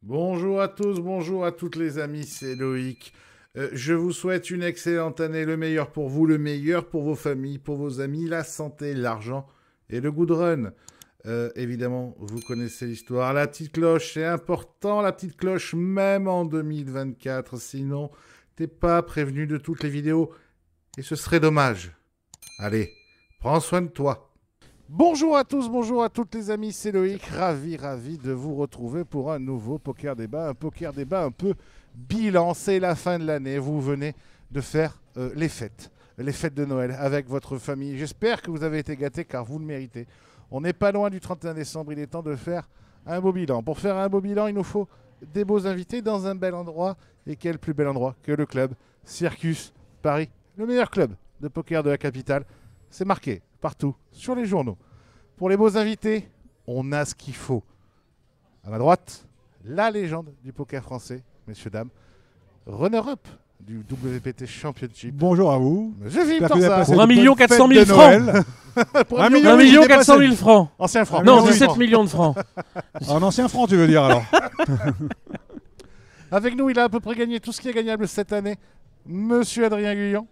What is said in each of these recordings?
Bonjour à tous, bonjour à toutes les amis, c'est Loïc. Je vous souhaite une excellente année, le meilleur pour vous, le meilleur pour vos familles, pour vos amis, la santé, l'argent et le good run. Évidemment, vous connaissez l'histoire. La petite cloche, c'est important, la petite cloche, même en 2024. Sinon, t'es pas prévenu de toutes les vidéos et ce serait dommage. Allez, prends soin de toi. Bonjour à tous, bonjour à toutes les amis, c'est Loïc, ravi de vous retrouver pour un nouveau Poker Débat, un peu bilan, c'est la fin de l'année, vous venez de faire les fêtes de Noël avec votre famille, j'espère que vous avez été gâtés car vous le méritez. On n'est pas loin du 31 décembre, il est temps de faire un beau bilan. Pour faire un beau bilan, il nous faut des beaux invités dans un bel endroit, et quel plus bel endroit que le club Circus Paris, le meilleur club de poker de la capitale. C'est marqué partout sur les journaux. Pour les beaux invités, on a ce qu'il faut. À ma droite, la légende du poker français, messieurs, dames, runner-up du WPT Championship. Bonjour à vous. Monsieur Philippe J'espère que vous avez Torsa. passé Pour 1 de million bonnes 400 fêtes 000 de francs. Noël. Pour 1 million 1 million dépassé. 400 000 francs. Ancien franc. Non, Ancien 17 franc. millions de francs. Un ancien franc, tu veux dire alors? Avec nous, il a à peu près gagné tout ce qui est gagnable cette année. Monsieur Adrien Guyon.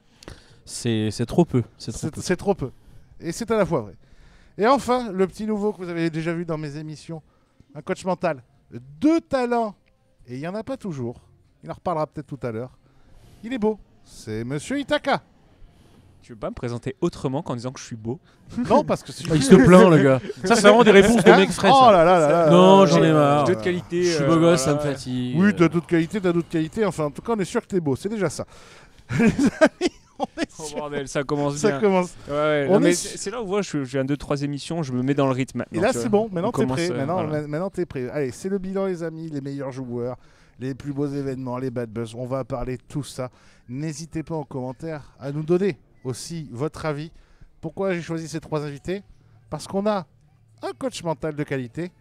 C'est trop peu. C'est trop peu. C'est trop peu. Et c'est à la fois vrai. Et enfin, le petit nouveau que vous avez déjà vu dans mes émissions, un coach mental de talent. Et il n'y en a pas toujours. Il en reparlera peut-être tout à l'heure. Il est beau. C'est Monsieur Itaka. Tu veux pas me présenter autrement qu'en disant que je suis beau? Non, parce que Ah, il se plaint, le gars. Ça, c'est vraiment des réponses de mecs frais. Oh ça. là là là là. Non, là j'en là ai là. marre. J'ai d'autres qualités. Je suis beau gosse, ça me fatigue. Oui, t'as d'autres qualités. Enfin, en tout cas, on est sûr que t'es beau. C'est déjà ça. Les amis, on est Oh sûr. bordel, ça commence Ça bien. commence. Ouais, ouais. On Non, mais est- c'est là où moi, je viens de 2-3 émissions, je me mets dans le rythme. Et là, c'est bon. Maintenant, on t'es commence, prêt. Maintenant, voilà. maintenant, t'es prêt. Allez, c'est le bilan, les amis, les meilleurs joueurs, les plus beaux événements, les bad buzz. On va parler de tout ça. N'hésitez pas en commentaire à nous donner aussi votre avis. Pourquoi j'ai choisi ces trois invités? Parce qu'on a un coach mental de qualité,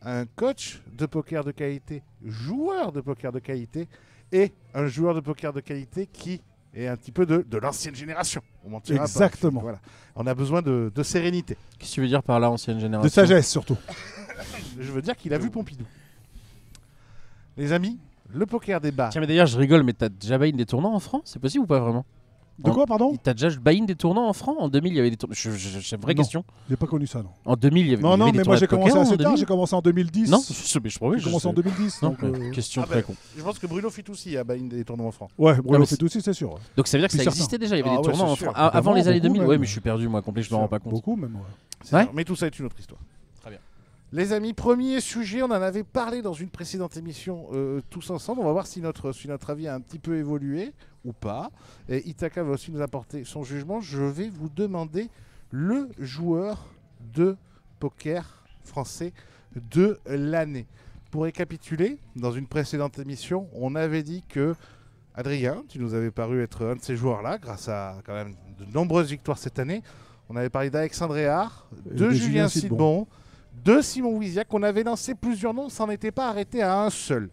un coach de poker de qualité, joueur de poker de qualité, et un joueur de poker de qualité qui est un petit peu de l'ancienne génération. On mentira pas. Exactement. Voilà. On a besoin de sérénité. Qu'est-ce que tu veux dire par là, ancienne génération? De sagesse surtout. Je veux dire qu'il a vu Pompidou. Les amis, le poker débat. Tiens, mais d'ailleurs, je rigole, mais t'as déjà buy-in des tournois en francs? C'est possible ou pas vraiment? De quoi, pardon? T'as déjà buy-in des tournois en francs? En 2000, il y avait des tournois. C'est une vraie Non. question. J'ai pas connu ça, non. En 2000, il y avait, Non, il y non, avait des mais moi tournois j'ai de commencé poker assez en tard. 2000. J'ai commencé en 2010. Non, mais je promets. J'ai commencé en 2010. Non, Donc, question Ah très bah, con. Je pense que Bruno Fitoussi a bain des tournois en francs. ouais, Non, Bruno mais fait aussi, c'est sûr. Donc ça veut dire que Puis ça certains. existait déjà, il y avait Ah des ouais, tournois c'est en sûr. francs. Avant Vraiment, les années beaucoup 2000, même. ouais, mais je suis perdu, moi, complet, je me rends pas compte. Beaucoup même, ouais. Ouais. Mais tout ça est une autre histoire. Très bien. Les amis, premier sujet, on en avait parlé dans une précédente émission tous ensemble. On va voir si notre avis a un petit peu évolué ou pas. Et Itaka va aussi nous apporter son jugement. Je vais vous demander le joueur de poker français de l'année. Pour récapituler, dans une précédente émission, on avait dit que Adrien, tu nous avais paru être un de ces joueurs-là, grâce à quand même de nombreuses victoires cette année. On avait parlé d'Alexandre Réard, de de Julien Julien Sidbon, de Simon Wisiac. On avait lancé plusieurs noms, ça n'était pas arrêté à un seul.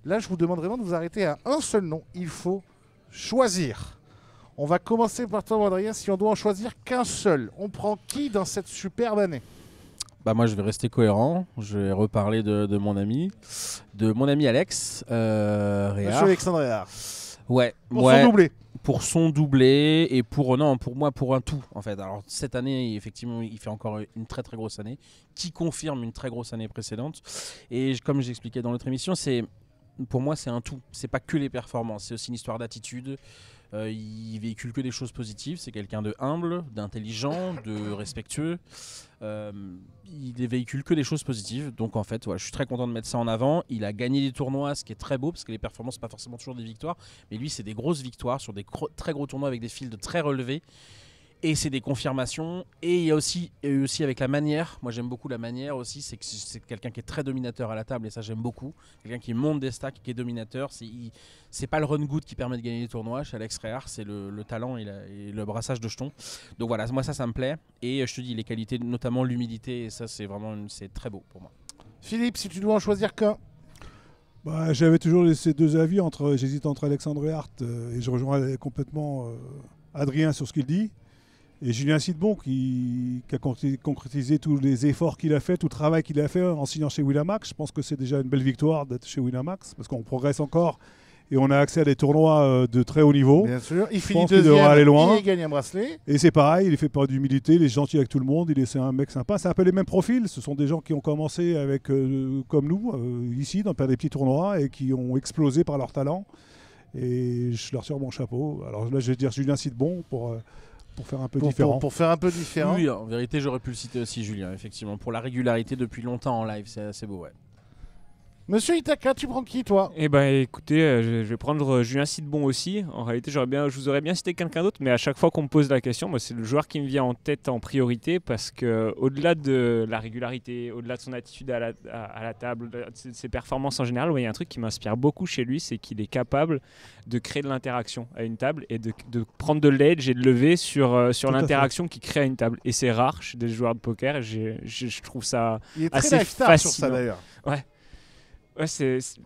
Là, je vous demande vraiment de vous arrêter à un seul nom. Il faut choisir. On va commencer par toi, Adrien. Si on doit en choisir qu'un seul, on prend qui dans cette superbe année? Bah moi je vais rester cohérent, je vais reparler de mon ami Alex Réard. Monsieur Alexandre Réard. Ouais, Pour ouais, son doublé. pour son doublé et pour non pour moi pour un tout en fait. Alors cette année effectivement il fait encore une très très grosse année qui confirme une très grosse année précédente et comme j'expliquais dans l'autre émission pour moi c'est un tout, c'est pas que les performances, c'est aussi une histoire d'attitude. Il véhicule que des choses positives, c'est quelqu'un de humble, d'intelligent, de respectueux. Il véhicule que des choses positives, donc en fait ouais, je suis très content de mettre ça en avant. Il a gagné des tournois, ce qui est très beau parce que les performances pas forcément toujours des victoires, mais lui c'est des grosses victoires sur des très gros tournois avec des fields très relevés. Et c'est des confirmations. Et il y a aussi avec la manière. Moi, j'aime beaucoup la manière aussi. C'est que c'est quelqu'un qui est très dominateur à la table. Et ça, j'aime beaucoup. Quelqu'un qui monte des stacks, qui est dominateur. C'est pas le run good qui permet de gagner les tournois. Chez Alex Réard, c'est le talent et le brassage de jetons. Donc voilà, moi, ça me plaît. Et je te dis, les qualités, notamment l'humilité. Et ça, c'est vraiment c'est très beau pour moi. Philippe, si tu dois en choisir qu'un. Bah, j'avais toujours ces deux avis. J'hésite entre Alexandre et Hart et je rejoins complètement Adrien sur ce qu'il dit. Et Julien Sidbon qui a concrétisé tous les efforts qu'il a fait, tout le travail qu'il a fait en signant chez Winamax. Je pense que c'est déjà une belle victoire d'être chez Winamax parce qu'on progresse encore et on a accès à des tournois de très haut niveau. Bien sûr, il finit pense qu'il deuxième, devra aller loin. il gagne un bracelet. Et c'est pareil, il est fait par d'humilité, il est gentil avec tout le monde, c'est un mec sympa. C'est un peu les mêmes profils, ce sont des gens qui ont commencé avec, comme nous, ici, dans des petits tournois et qui ont explosé par leur talent. Et je leur tire mon chapeau. Alors là, je vais dire Julien Sidbon pour faire un peu différent. Pour faire un peu différent. Oui, en vérité, j'aurais pu le citer aussi, Julien, effectivement. Pour la régularité depuis longtemps en live, c'est assez beau, ouais. Monsieur Itaka, tu prends qui, toi? Eh ben écoutez, je vais prendre Julien Sidbon aussi. En réalité, je vous aurais bien cité quelqu'un d'autre, mais à chaque fois qu'on me pose la question, moi, c'est le joueur qui me vient en tête en priorité parce que au-delà de la régularité, au-delà de son attitude à la table, de ses performances en général, il y a un truc qui m'inspire beaucoup chez lui, c'est qu'il est capable de créer de l'interaction à une table et de prendre de l'edge et de lever sur l'interaction qu'il crée à une table. Et c'est rare chez des joueurs de poker. Je trouve ça Il est très assez lifestyle sur ça, fascinant. d'ailleurs. Ouais, qu'est-ce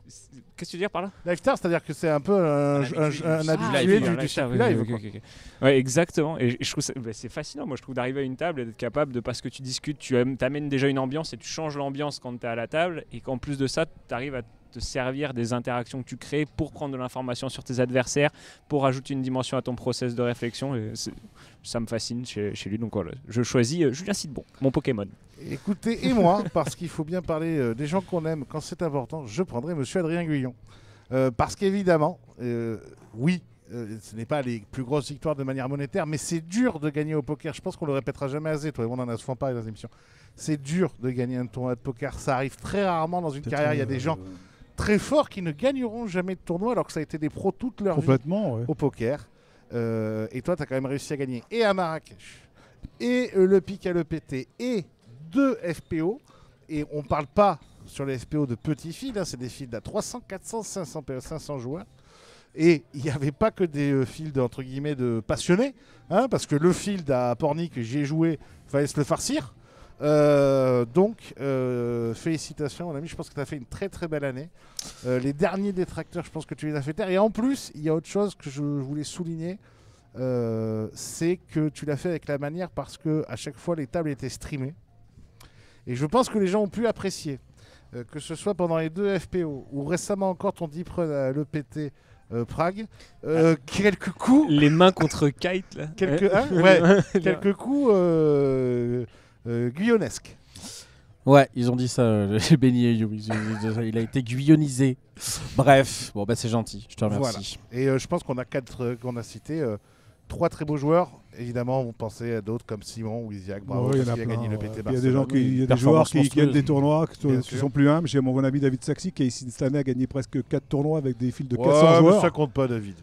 que tu veux dire par là? Lifestyle, c'est-à-dire que c'est un peu un habitué du circuit live. Ok. Ouais, exactement. Et je trouve c'est fascinant. Moi, je trouve d'arriver à une table et d'être capable de, parce que tu discutes, tu amènes déjà une ambiance et tu changes l'ambiance quand tu es à la table. Et qu'en plus de ça, tu arrives à te servir des interactions que tu crées pour prendre de l'information sur tes adversaires, pour ajouter une dimension à ton process de réflexion. Et ça me fascine chez lui. Donc voilà, je choisis Julien Sidbon, mon Pokémon. Écoutez, et moi, parce qu'il faut bien parler des gens qu'on aime quand c'est important, je prendrai monsieur Adrien Guyon. Parce qu'évidemment, oui, ce n'est pas les plus grosses victoires de manière monétaire, mais c'est dur de gagner au poker. Je pense qu'on le répétera jamais assez, toi et moi, on en a souvent parlé dans les émissions. C'est dur de gagner un tournoi de poker. Ça arrive très rarement dans une carrière. Il y a des gens très forts qui ne gagneront jamais de tournoi alors que ça a été des pros toute leur vie Complètement, ouais. au poker. Et toi, tu as quand même réussi à gagner et à Marrakech, et le pic à l'EPT, et 2 FPO. Et on ne parle pas sur les FPO de petits fields, hein, c'est des fields à 300, 400, 500 joueurs. Et il n'y avait pas que des fields entre guillemets de passionnés, hein, parce que le field à Pornic que j'ai joué, il fallait se le farcir. Donc, félicitations mon ami, je pense que tu as fait une très très belle année. Les derniers détracteurs, je pense que tu les as fait taire. Et en plus, il y a autre chose que je voulais souligner, c'est que tu l'as fait avec la manière parce que à chaque fois les tables étaient streamées. Et je pense que les gens ont pu apprécier, que ce soit pendant les 2 FPO ou récemment encore ton deep run à l'EPT Prague, quelques coups. Les mains contre Kite là. Quelques coups guyonesques. Ouais, ils ont dit ça, j'ai béni et you. Il a été guyonisé. Bref, bon bah c'est gentil, je te remercie. Voilà. Et je pense qu'on a 4 qu'on a cités, 3 très beaux joueurs. Évidemment, vous pensez à d'autres comme Simon ou Isiac, bravo, Ouais, parce qu'il a plein, gagné le ouais. PT Puis il y a des gens Barcelone. il y a des joueurs qui gagnent des tournois Bien qui sûr. sont plus humbles. J'ai mon bon ami David Saxi qui ici cette année a gagné presque 4 tournois avec des files de 400 Ouais, mais joueurs. ça compte pas, David.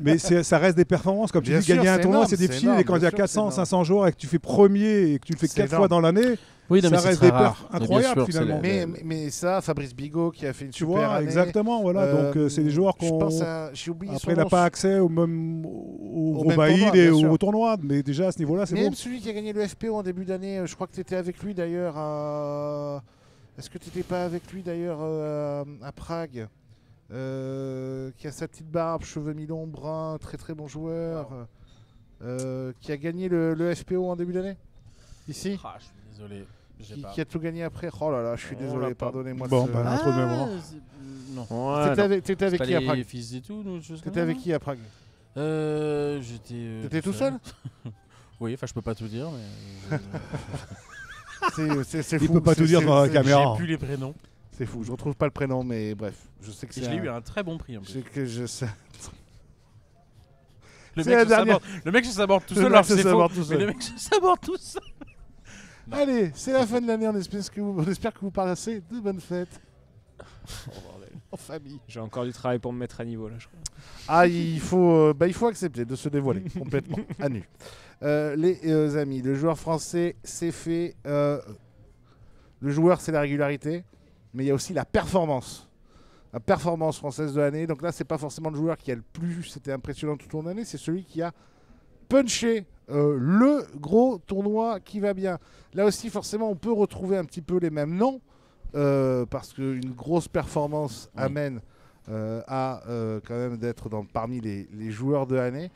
Mais ça reste des performances. Comme tu Bien dis, sûr, gagner un c'est tournoi, énorme, c'est des c'est files. énorme, Et quand il y a bien sûr, 400, c'est 500 joueurs et que tu fais premier et que tu le fais C'est 4 fois énorme. dans l'année, Oui, non, mais ça c'est reste très des rare. perfs Mais bien incroyables sûr, c'est finalement. Mais ça, Fabrice Bigot qui a fait une Tu super vois, année. exactement. Voilà. Donc c'est des joueurs Je qu'on. pense à... J'ai oublié Après, il son n'a nom. pas accès au gros même baïd tournoi, et bien sûr. au tournoi. Mais déjà à ce niveau-là, c'est bon. Même celui qui a gagné le FPO en début d'année, je crois que tu étais avec lui d'ailleurs à... Est-ce que tu n'étais pas avec lui d'ailleurs à Prague qui a sa petite barbe, cheveux mi-longs, brun, très très bon joueur, qui a gagné le FPO en début d'année ici, Ah, je suis désolé. J'ai pas. qui a tout gagné après. Oh là là, je suis Oh désolé, là, pardonnez-moi. Bon, ce- bah, un trou de mémoire. Non. Ouais, non. T'étais avec Pas qui à les Prague fils et tout, nous, choses comme T'étais ça, avec non qui à Prague J'étais. T'étais tout seul Oui, enfin, je peux pas tout dire, mais. C'est Il fou. peut pas tout dire dans la c'est- caméra. J'ai plus les prénoms. C'est fou, je retrouve pas le prénom, mais bref, je sais que Et c'est. je l'ai eu à un très bon prix en plus. C'est que je sais. Le C'est la dernière. mec se saborde tout Le seul, mec alors se que c'est faux. saborde tout Mais seul. le mec se saborde tout seul. Non. Allez, c'est la fin de l'année, on espère que vous passez de bonnes fêtes. En famille. J'ai encore du travail pour me mettre à niveau là, je crois. Ah, il faut accepter de se dévoiler complètement à nu. Les amis, le joueur français, c'est fait. Le joueur, c'est la régularité, mais il y a aussi la performance. La performance française de l'année. Donc là, c'est pas forcément le joueur qui a le plus, c'était impressionnant tout au long de l'année, c'est celui qui a punché le gros tournoi qui va bien. Là aussi, forcément, on peut retrouver un petit peu les mêmes noms, parce qu'une grosse performance Oui. amène à quand même d'être parmi les joueurs de l'année.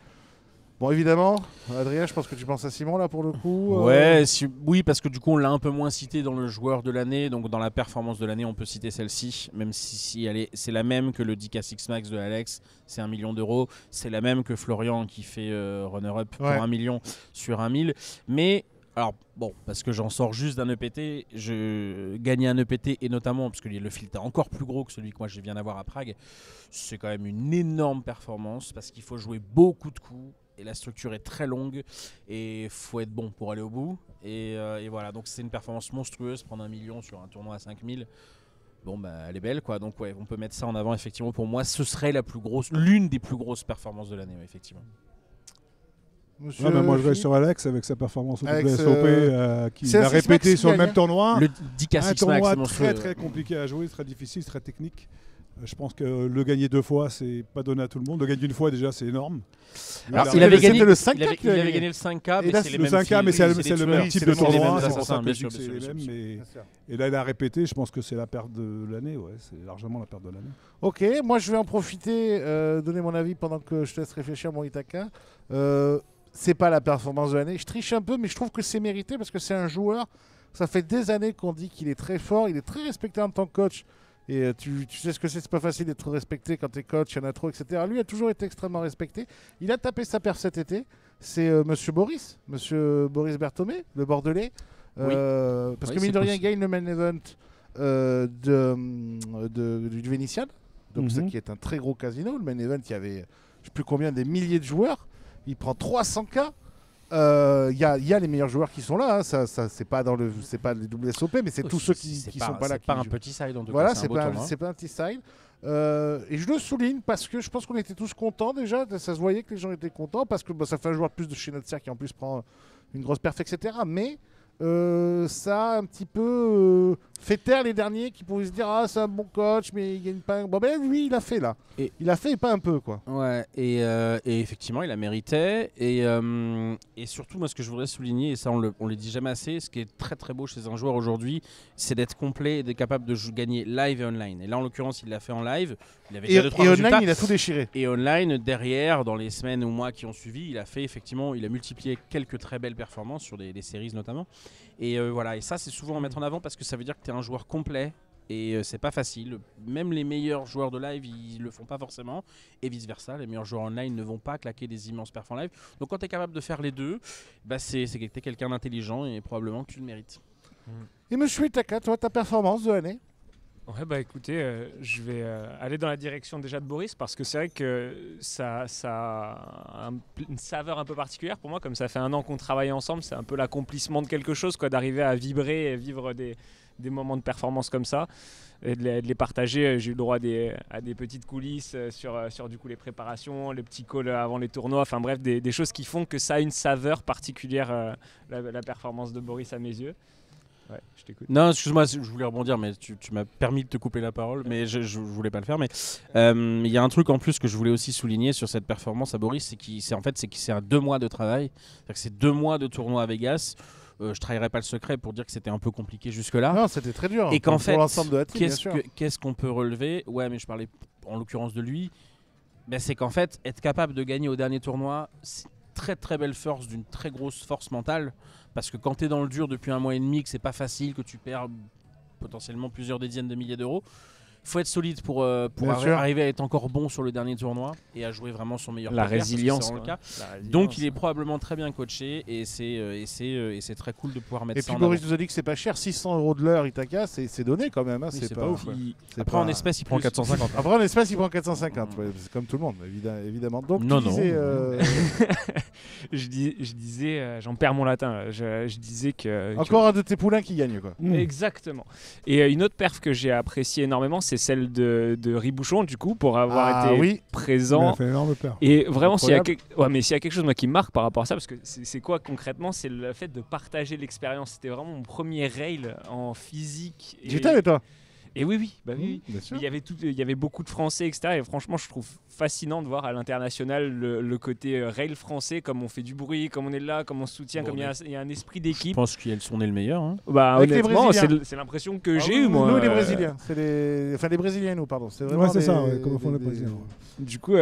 Bon, évidemment, Adrien, je pense que tu penses à Simon là pour le coup. Ouais, oui, parce que du coup on l'a un peu moins cité dans le joueur de l'année, donc dans la performance de l'année on peut citer celle-ci, même si c'est la même que le 10K6 Max de Alex, c'est 1 million d'euros, c'est la même que Florian qui fait runner-up pour 1 million sur 1 000, mais alors bon, parce que j'en sors juste d'un EPT, je gagnais un EPT et notamment parce que le filtre est encore plus gros que celui que moi je viens d'avoir à Prague, c'est quand même une énorme performance parce qu'il faut jouer beaucoup de coups. Et la structure est très longue et faut être bon pour aller au bout. Et voilà, donc c'est une performance monstrueuse, prendre 1 million sur un tournoi à 5000. Bon, bah, elle est belle, quoi. Donc, ouais, on peut mettre ça en avant, effectivement. Pour moi, ce serait l'une des plus grosses performances de l'année, ouais, effectivement. Moi, je vais sur Alex avec sa performance au WSOP qu'il a répété sur le même tournoi. Le 10K6 un tournoi très compliqué à jouer, très difficile, très technique. Je pense que le gagner 2 fois, c'est pas donné à tout le monde. Le gagner 1 fois, déjà, c'est énorme. Alors, il avait gagné le 5K. Il avait gagné le 5K, mais c'est les mêmes. Le 5K, mais c'est le même type de tournoi. Et là, il a répété. Je pense que c'est la perte de l'année. Ouais, c'est largement la perte de l'année. Ok, moi, je vais en profiter, donner mon avis pendant que je te laisse réfléchir, mon Itaka. C'est pas la performance de l'année. Je triche un peu, mais je trouve que c'est mérité parce que c'est un joueur. Ça fait des années qu'on dit qu'il est très fort. Il est très respecté en tant que coach. Et tu sais ce que c'est pas facile d'être respecté quand t'es coach, il y en a trop, etc. Lui a toujours été extrêmement respecté. Il a tapé sa perf cet été. C'est Monsieur Boris Berthomé, le Bordelais. Parce que mine de rien, il gagne le main event du Vénitian. Donc ça qui est un très gros casino. Le main event, il y avait je sais plus combien, des milliers de joueurs. Il prend 300K. Il y a les meilleurs joueurs qui sont là, hein. Ça c'est pas les WSOP, mais c'est tous ceux qui sont pas là. C'est pas un petit side en tout cas. Voilà, c'est pas un petit side. Et je le souligne parce que je pense qu'on était tous contents déjà. Ça se voyait que les gens étaient contents parce que ça fait un joueur de plus de chez Notser qui en plus prend une grosse perf, etc. Mais ça a un petit peu fait taire les derniers qui pouvaient se dire ah c'est un bon coach mais il gagne pas. Bon ben lui il a fait là. Il a fait et pas un peu quoi. Ouais et effectivement il a mérité et surtout moi ce que je voudrais souligner et ça on le dit jamais assez, ce qui est très très beau chez un joueur aujourd'hui, c'est d'être complet et d'être capable de gagner live et online. Et là en l'occurrence il l'a fait en live. Il avait déjà 2-3 résultats. Online il a tout déchiré. Et online derrière dans les semaines ou mois qui ont suivi il a multiplié quelques très belles performances sur des séries notamment. Et voilà, et ça c'est souvent à mettre en avant parce que ça veut dire que tu es un joueur complet et c'est pas facile. Même les meilleurs joueurs de live ils le font pas forcément et vice versa, les meilleurs joueurs online ne vont pas claquer des immenses perfs en live. Donc quand tu es capable de faire les deux, bah c'est que tu es quelqu'un d'intelligent et probablement que tu le mérites. Et monsieur Itaka, toi ta performance de l'année? Ouais bah écoutez, je vais aller dans la direction déjà de Boris parce que c'est vrai que ça a une saveur un peu particulière pour moi, comme ça fait 1 an qu'on travaille ensemble, c'est un peu l'accomplissement de quelque chose quoi, d'arriver à vibrer et vivre des moments de performance comme ça et de les partager. J'ai eu le droit à des petites coulisses sur du coup les préparations, les petits calls avant les tournois, enfin bref des choses qui font que ça a une saveur particulière la performance de Boris à mes yeux. Ouais, je t'écoute. Non, excuse-moi, je voulais rebondir, mais tu m'as permis de te couper la parole, mais je voulais pas le faire. Mais il y a un truc en plus que je voulais aussi souligner sur cette performance à Boris, c'est que c'est un 2 mois de travail. C'est-à-dire que c'est 2 mois de tournoi à Vegas. Je trahirai pas le secret pour dire que c'était un peu compliqué jusque-là. Non, c'était très dur. Et qu'en fait, pour l'ensemble de la team, qu'est-ce qu'on peut relever? Ouais, mais je parlais en l'occurrence de lui. Ben, c'est qu'en fait, être capable de gagner au dernier tournoi, c'est très très belle force, d'une très grosse force mentale. Parce que quand tu es dans le dur depuis 1 mois et demi, que c'est pas facile, que tu perds potentiellement plusieurs dizaines de milliers d'euros, il faut être solide pour arriver à être encore bon sur le dernier tournoi et à jouer vraiment son meilleur poker. Résilience, c'est le cas. Donc il est probablement très bien coaché et c'est très cool de pouvoir mettre ça en avant. Et puis Boris nous a dit que c'est pas cher, 600 € de l'heure Itaka, c'est donné quand même. Hein, oui, c'est pas ouf. Après en espèces il prend 450. Après en espèces il prend 450, ouais, c'est comme tout le monde évidemment. Donc non, tu disais, je disais, j'en perds mon latin. Je disais que encore un de tes poulains qui gagne quoi. Exactement. Et une autre perf que j'ai appréciée énormément, c'est celle de Ribouchon du coup pour avoir été présent. Il a fait énorme peur. Et vraiment s'il y a quelque chose moi qui me marque par rapport à ça, parce que c'est quoi concrètement, c'est le fait de partager l'expérience. C'était vraiment mon premier rail en physique. J'étais avec toi. Et oui, oui. Bien sûr. Il y avait beaucoup de Français, etc. Et franchement, je trouve fascinant de voir à l'international le côté rail français, comme on fait du bruit, comme on est là, comme on se soutient, comme il y a un esprit Je d'équipe. pense qu'ils sont nés le meilleur. Hein. Bah, Avec les honnêtement, Brésiliens. c'est l'impression que j'ai eue, moi. Nous, les Brésiliens. C'est les Brésiliens, nous, pardon. C'est vraiment Ouais, c'est ça, des- ouais, comme font les des- Brésiliens. Du coup,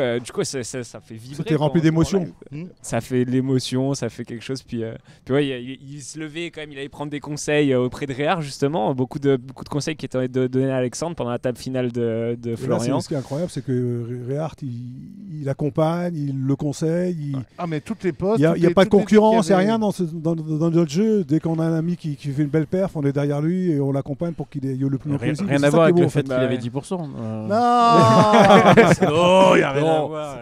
ça fait vibrer. C'était rempli quand- d'émotions. quand on live. Ça fait de l'émotion, ça fait quelque chose. Puis ouais, il se levait quand même, il allait prendre des conseils auprès de Réard, justement. Beaucoup de conseils qui étaient donnés à Alexandre pendant la table finale de Et là, Florian. ce qui est incroyable, c'est que Réhart, il accompagne, il le conseille. Ah, mais toutes les postes. Il n'y a, toutes il y a les- pas de toutes les équipes concurrence, il qui n'y a avaient- rien dans notre jeu. Dès qu'on a un ami qui fait une belle perf, on est derrière lui et on l'accompagne pour qu'il ait le plus longtemps possible. Rien C'est à ça voir qui est avec beau, le en fait qu'il Bah avait ouais. 10%. Non Oh, il y a rien à Non. voir.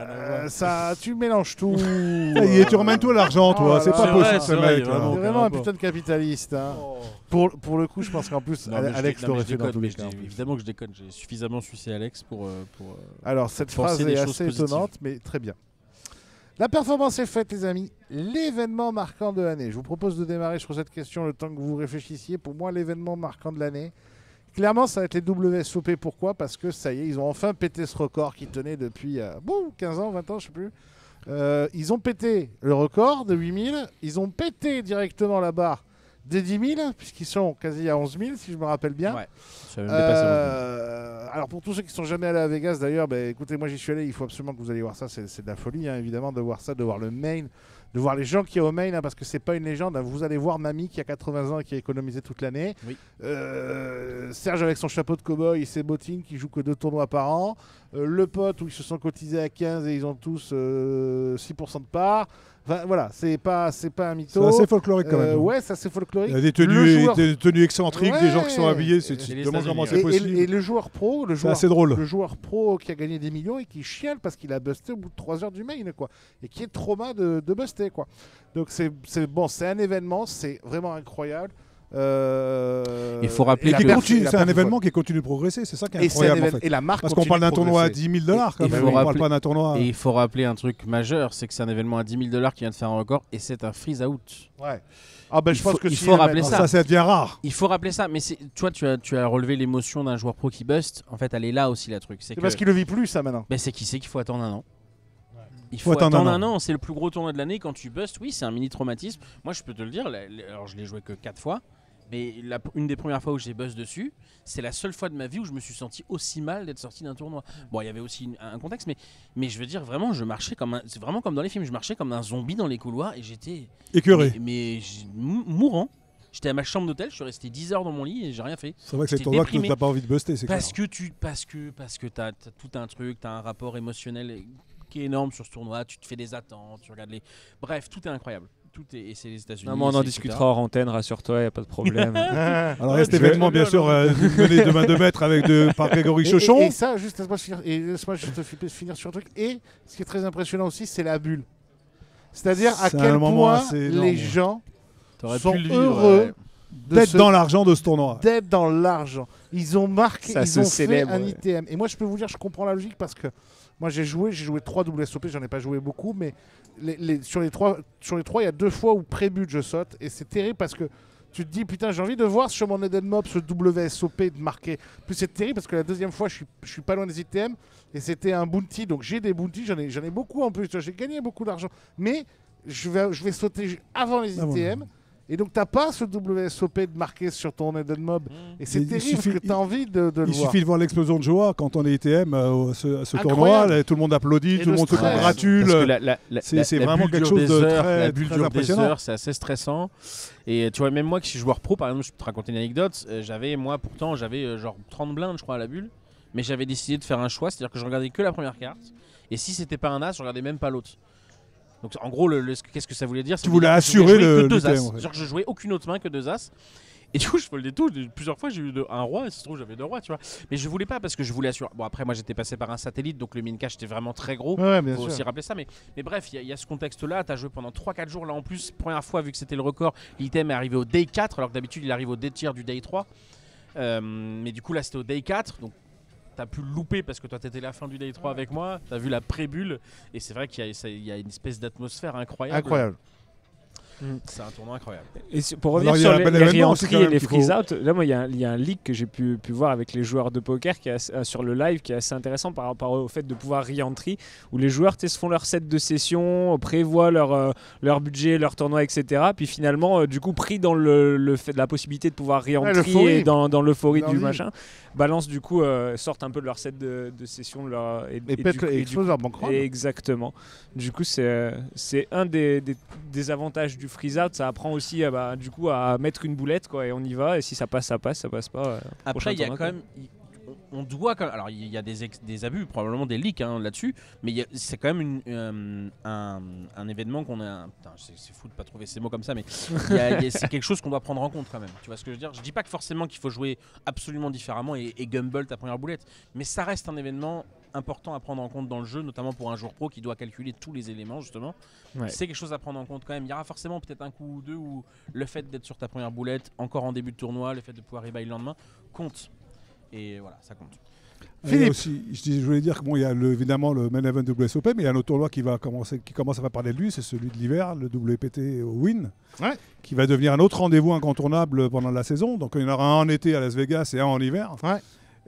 Ça, tu mélanges tout. Ça y est, tu remènes tout l'argent, toi. Oh c'est là pas là. possible, C'est ce vrai, mec. il est là. vraiment- C'est aucun vraiment un rapport. putain de capitaliste. Hein. Pour le coup, je pense qu'en plus, Non, mais Alex non, mais l'aurait je fait dans déconne, tous mais les cas. en plus. évidemment que je déconne. J'ai suffisamment sucé Alex pour. Alors, cette Penser phrase des est choses assez positives. étonnante, mais très bien. La performance est faite, les amis. L'événement marquant de l'année. Je vous propose de démarrer sur cette question le temps que vous réfléchissiez. Pour moi, l'événement marquant de l'année, clairement, ça va être les WSOP. Pourquoi ? Parce que ça y est, ils ont enfin pété ce record qui tenait depuis 15 ans, 20 ans, je sais plus. Ils ont pété le record de 8000. Ils ont pété directement la barre des 10 000, puisqu'ils sont quasi à 11 000, si je me rappelle bien. Ouais. Ça va même dépasser Alors pour tous ceux qui sont jamais allés à Vegas d'ailleurs, écoutez, moi j'y suis allé, il faut absolument que vous allez voir ça, c'est de la folie hein, évidemment de voir ça, de voir le main, de voir les gens qui est au main, hein, parce que c'est pas une légende, hein. Vous allez voir Mamie qui a 80 ans et qui a économisé toute l'année, Oui. Serge avec son chapeau de cow-boy et ses bottines qui joue que 2 tournois par an, le pote où ils se sont cotisés à 15 et ils ont tous 6% de part. Enfin, voilà, c'est pas un mytho. C'est assez folklorique quand même. Ouais, c'est assez folklorique. Il y a des Le joueur- tenues excentriques, des gens qui sont Ouais. habillés. C'est Tu les te demandes comment États-Unis, c'est Et possible. le joueur pro, C'est assez le drôle. joueur pro qui a gagné des millions et qui chiale parce qu'il a busté au bout de 3 heures du main, quoi. Et qui est trauma de buster, quoi. Donc c'est bon, c'est un événement, c'est vraiment incroyable. Il faut rappeler et la que- perf- C'est la un perf- événement qui continue de progresser. C'est ça qui est et c'est un incroyable en événement- fait. et la marque Parce qu'on continue parle d'un de tournoi à progresser. 10 000 $ quand il même. faut On parle rappeler- pas d'un tournoi. Et il faut rappeler un truc majeur, c'est que c'est un événement à 10 000 $ qui vient de faire un record et c'est un freeze out. Ouais. Ah ben je Il pense faut- que il si faut le rappeler mettent- Ça devient rare. Il faut rappeler ça, mais toi tu as relevé l'émotion d'un joueur pro qui bust. En fait, elle est là aussi la truc. C'est parce qu'il le vit plus ça maintenant. C'est qui sait qu'il faut attendre un an. Il Faut faut attendre attendre un un an. an, c'est le plus gros tournoi de l'année. Quand tu bustes, oui, c'est un mini traumatisme. Moi, je peux te le dire, alors je l'ai joué que 4 fois, mais une des premières fois où j'ai bust dessus, c'est la seule fois de ma vie où je me suis senti aussi mal d'être sorti d'un tournoi. Bon, il y avait aussi un contexte, mais je veux dire, vraiment, je marchais c'est vraiment comme dans les films, je marchais comme un zombie dans les couloirs et j'étais Écœuré. mourant. J'étais à ma chambre d'hôtel, je suis resté 10 heures dans mon lit et j'ai rien fait. C'est vrai que c'est le J'étais tournoi que déprimé. t'as pas envie de buster. C'est clair. Parce que t'as tout un truc, t'as un rapport émotionnel qui est énorme sur ce tournoi, tu te fais des attentes, tu regardes les... Bref, tout est incroyable. Et c'est les États-Unis. Non, mais on en c'est discutera hors antenne, rassure-toi, y a pas de problème. Alors, cet événement, bien sûr, mené de main de maître par Grégory Chauchon. Et ça, juste laisse-moi juste finir sur un truc. Et ce qui est très impressionnant aussi, c'est la bulle. C'est-à-dire à C'est quel un moment point assez énorme. les gens T'aurais sont pu le vivre, heureux ouais. D'être dans l'argent de ce tournoi. d'être dans l'argent. Ils ont marqué, Ça ils se ont célèbre, fait un ouais. ITM. Et moi, je peux vous dire, je comprends la logique parce que moi, j'ai joué 3 WSOP, j'en ai pas joué beaucoup, mais sur les trois, il y a 2 fois où pré-but je saute. Et c'est terrible parce que tu te dis, putain, j'ai envie de voir sur mon Eden Mob ce WSOP de marquer. Plus c'est terrible parce que la deuxième fois, je suis pas loin des ITM et c'était un bounty. Donc j'ai des bounties, j'en ai beaucoup en plus. J'ai gagné beaucoup d'argent. Mais je vais sauter avant les Ah bon. ITM. Et donc, t'as pas ce WSOP de marqué sur ton Eden Mob. Et c'est Il terrible suffit- parce que tu as envie de le Il voir. suffit de voir l'explosion de joie quand on est ITM à ce Incroyable. tournoi. Là, tout le monde applaudit, Et tout le le monde se stress. congratule. Parce que C'est la vraiment bulle quelque dure chose des de heures, très- la bulle très dure des impressionnant. heures, c'est assez stressant. Et tu vois, même moi qui suis joueur pro, par exemple, je peux te raconter une anecdote. J'avais genre 30 blindes, je crois, à la bulle. Mais j'avais décidé de faire un choix, c'est-à-dire que je regardais que la première carte. Et si c'était pas un as, je regardais même pas l'autre. Donc en gros, qu'est-ce que ça voulait dire? Ça Tu voulait voulais dire que je voulais assurer jouer le que 2 as. thème, en fait. Genre que je jouais aucune autre main que 2 as. Et du coup, je foldais tout. Plusieurs fois, j'ai eu un roi. Et ça se trouve, j'avais 2 rois, tu vois. Mais je voulais pas parce que je voulais assurer. Bon, après, moi, j'étais passé par un satellite, donc le min cash était vraiment très gros. Ouais, bien Faut sûr. aussi rappeler ça. Mais bref, il y a ce contexte-là. Tu as joué pendant 3-4 jours. Là, en plus, première fois, vu que c'était le record, l'item est arrivé au day 4, alors que d'habitude, il arrive au day tier du day 3. Mais du coup, là, c'était au day 4. Donc, t'as pu le louper parce que toi, t'étais la fin du day 3 avec moi. T'as vu la pré-bulle. Et c'est vrai qu'il y a une espèce d'atmosphère incroyable. Incroyable. C'est un tournoi incroyable. Et pour revenir Alors, il y a sur un bel les événement aussi, re-entries quand et même, les qu'il faut- freeze-out, là, moi, il y a un leak que j'ai pu voir avec les joueurs de poker sur le live qui est assez intéressant par rapport au fait de pouvoir re-entry, où les joueurs se font leur set de session, prévoient leur budget, leur tournoi, etc. Puis finalement, du coup, pris dans le fait de la possibilité de pouvoir re-entry l'euphorie. et dans l'euphorie Dans du le- machin, balance du coup, sortent un peu de leur set de session Et du pète coup- et du explose leur banque run. Exactement. Du coup, c'est un des avantages du freeze-out. Ça apprend aussi du coup, à mettre une boulette quoi, et on y va. Et si ça passe, ça passe. Ça passe pas. Après, il y a tournoi, quand même. On doit quand même. Alors, il y a des abus, probablement des leaks là-dessus, mais c'est quand même un événement qu'on a. Putain, c'est fou de pas trouver ces mots comme ça, mais c'est quelque chose qu'on doit prendre en compte quand même. Tu vois ce que je veux dire? Je dis pas que forcément qu'il faut jouer absolument différemment et gamble ta première boulette, mais ça reste un événement important à prendre en compte dans le jeu, notamment pour un joueur pro qui doit calculer tous les éléments justement. Ouais. C'est quelque chose à prendre en compte quand même. Il y aura forcément peut-être un coup ou deux où le fait d'être sur ta première boulette, encore en début de tournoi, le fait de pouvoir rebuy le lendemain, compte. Et voilà, ça compte. Philippe. Aussi, je voulais dire que il y a évidemment le main event WSOP, mais il y a un autre tournoi qui commence à faire parler de lui, c'est celui de l'hiver, le WPT Win, Ouais. qui va devenir un autre rendez-vous incontournable pendant la saison. Donc il y en aura un en été à Las Vegas et un en hiver. Ouais.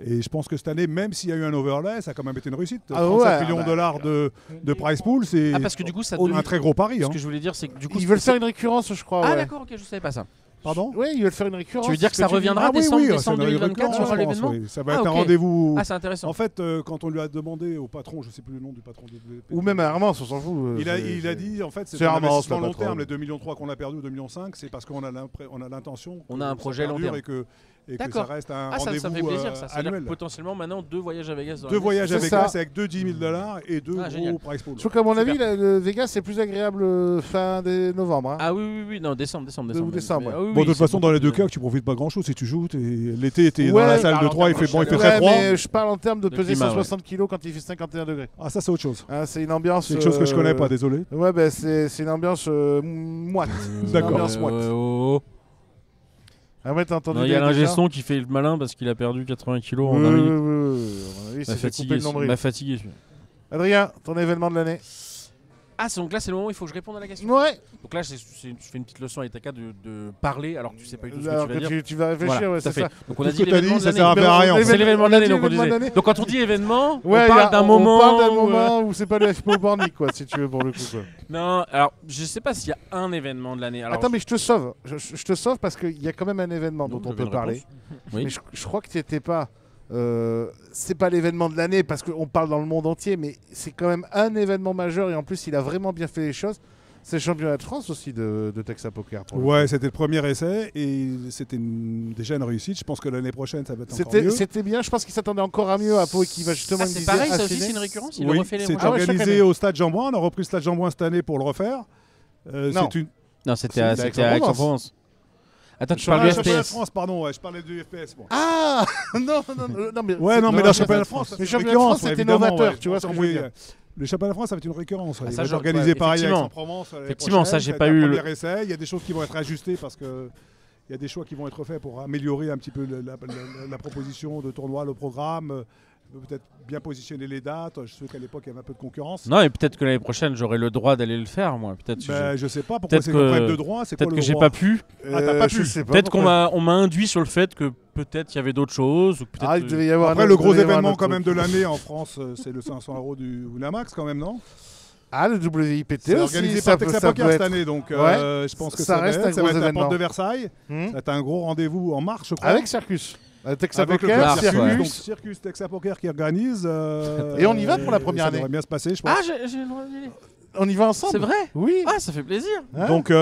Et je pense que cette année, même s'il y a eu un overlay, ça a quand même été une réussite. Ah 37 ouais, millions bah, de dollars de prize pool, c'est Parce que du coup, ça un très gros pari. Ce Hein. que je voulais dire, c'est que du coup, Ils veulent faire une récurrence, je crois. Ah ouais. d'accord, ok, je savais pas ça. Pardon? Oui, ils veulent faire une récurrence. Tu veux dire que ça tu dis. reviendra Ah oui, décembre, oui, décembre c'est une 2024 sur récurrence, l'événement oui. Ça va Ah, être un ok. rendez-vous. Ah, c'est intéressant. En fait, quand on lui a demandé au patron, je ne sais plus le nom du patron de WPT, Ou même à Armand, on s'en fout. il a dit en fait c'est c'est un Armand, investissement c'est long pas trop. terme, les 2,3 millions qu'on a perdu, 2,5 millions, c'est parce qu'on a l'intention. On que a un ça projet long perdure terme. et que ça D'accord. reste un Ah, ça rendez-vous me fait plaisir ça. C'est-à-dire annuel. que potentiellement maintenant 2 voyages à Vegas. dans 2 l'année. voyages à C'est Vegas ça. avec 2 $10 000 et 2 Ah, génial. gros prize pool. Je trouve qu'à mon Super. avis, le Vegas, c'est plus agréable fin novembre. Hein. Ah oui, non, décembre. Ou décembre, Mais- ouais. ah oui, Bon, de toute c'est façon, dans les beaucoup deux plus- cas, tu profites pas grand chose si tu joues. L'été, t'es dans Ouais, la salle de alors, 3, il fait en très Ouais, froid. mais je parle en termes de De peser climat, 160 kilos quand il fait 51 degrés. Ah, ça, c'est autre chose. Hein, c'est une ambiance. C'est quelque chose que je connais pas, désolé. Ouais, ben c'est une ambiance moite. D'accord. Une ambiance moite. Ah ouais, t'as entendu Il y a des l'ingé gens son qui fait le malin parce qu'il a perdu 80 kilos en Oui, 1 oui, minute. oui, oui. À mon avis, c'est fait couper le nombril. M'a fatigué celui-là. Adrien, ton événement de l'année. Ah, donc là c'est le moment où il faut que je réponde à la question. Ouais. Donc là je fais une petite leçon à Itaka de parler alors que tu sais pas du tout ce Alors que tu vas dire. tu vas réfléchir, Voilà, ouais, tout à c'est fait. ça. Donc on a Tout dit ce que t'as l'événement dit, de ça sert à l'année. faire rien. en C'est fait. l'événement de l'année, donc on l'événement de disait. l'année. Donc quand on dit événement, Ouais, on parle d'un moment. On parle d'un où, moment où c'est pas le FPO Bornic, quoi, si tu veux, pour le coup. Quoi. Non, alors je sais pas s'il y a un événement de l'année. Alors, Attends, mais je te sauve. Je te sauve parce qu'il y a quand même un événement Non, dont on j'avais peut une parler. réponse. Oui. Mais je crois que tu étais pas. C'est pas l'événement de l'année parce qu'on parle dans le monde entier, mais c'est quand même un événement majeur et en plus il a vraiment bien fait les choses. C'est le championnat de France aussi de Texas Poker. pour le Ouais, c'était le premier essai et c'était déjà une réussite. Je pense que l'année prochaine, ça va être encore mieux. C'était bien, je pense qu'il s'attendait encore à mieux à Pau et qui va justement Ah, c'est pareil, ça aussi c'est une récurrence. Il Oui, refait les c'est mois. Ah ouais, chaque organisé année. au Stade Jean-Bouin. On a repris le Stade Jean-Bouin cette année pour le refaire. Non. C'est une... Non, Si, c'était à c'était à Aix-en-Provence. Aix-en-Provence. Attends, tu Ah, parles du championnat de FPS. France, pardon, ouais, je parlais du FPS. Bon. Ah non, mais Ouais, non, mais le championnat de France, Mais c'est le championnat de récurrence, France, c'était évidemment, novateur, ouais. tu vois ce que je veux dire. Le championnat de France, ça va être une récurrence. Ah, Il ça, va je- être organisé ouais, pareil à effectivement. Aix-en-Provence. l'année Effectivement, ça, prochaine. j'ai va pas être un eu premier essai. Il y a des choses qui vont être ajustées parce que il y a des choix qui vont être faits pour améliorer un petit peu la proposition de tournoi, le programme. Peut-être bien positionner les dates. Je sais qu'à l'époque, il y avait un peu de concurrence. Non, et peut-être que l'année prochaine, j'aurai le droit d'aller le faire, moi. Peut-être Ben, je sais pas pourquoi peut-être c'est que- un problème de droit. C'est quoi peut-être le que j'ai droit pas pu. Ah, t'as pas je pu. sais pas Peut-être qu'on pourquoi. m'a induit sur le fait que peut-être il y avait d'autres choses. Ou peut-être Ah, il devait y avoir Après, un le autre- gros devait y avoir un événement autre quand même truc. de l'année en France, c'est le 500 € du Winamax quand même, non? Ah, le WIPT C'est aussi, organisé ça par peut, Texas ça Poker peut cette être. année, donc Ouais. je pense que Ça ça reste va un être, ça gros va être à la événement. porte de Versailles. Hmm. Ça va être un gros rendez-vous en mars, je crois. Avec Circus. Texas Avec le Poker, club Circus, ouais. donc Circus. Circus Texas Poker qui organise. Et on y va pour la première ça année. devrait bien se passer, je pense. Ah, j'ai le droit d'y aller. On y va ensemble. C'est vrai? Oui. Ah, ça fait plaisir. Hein Donc c'est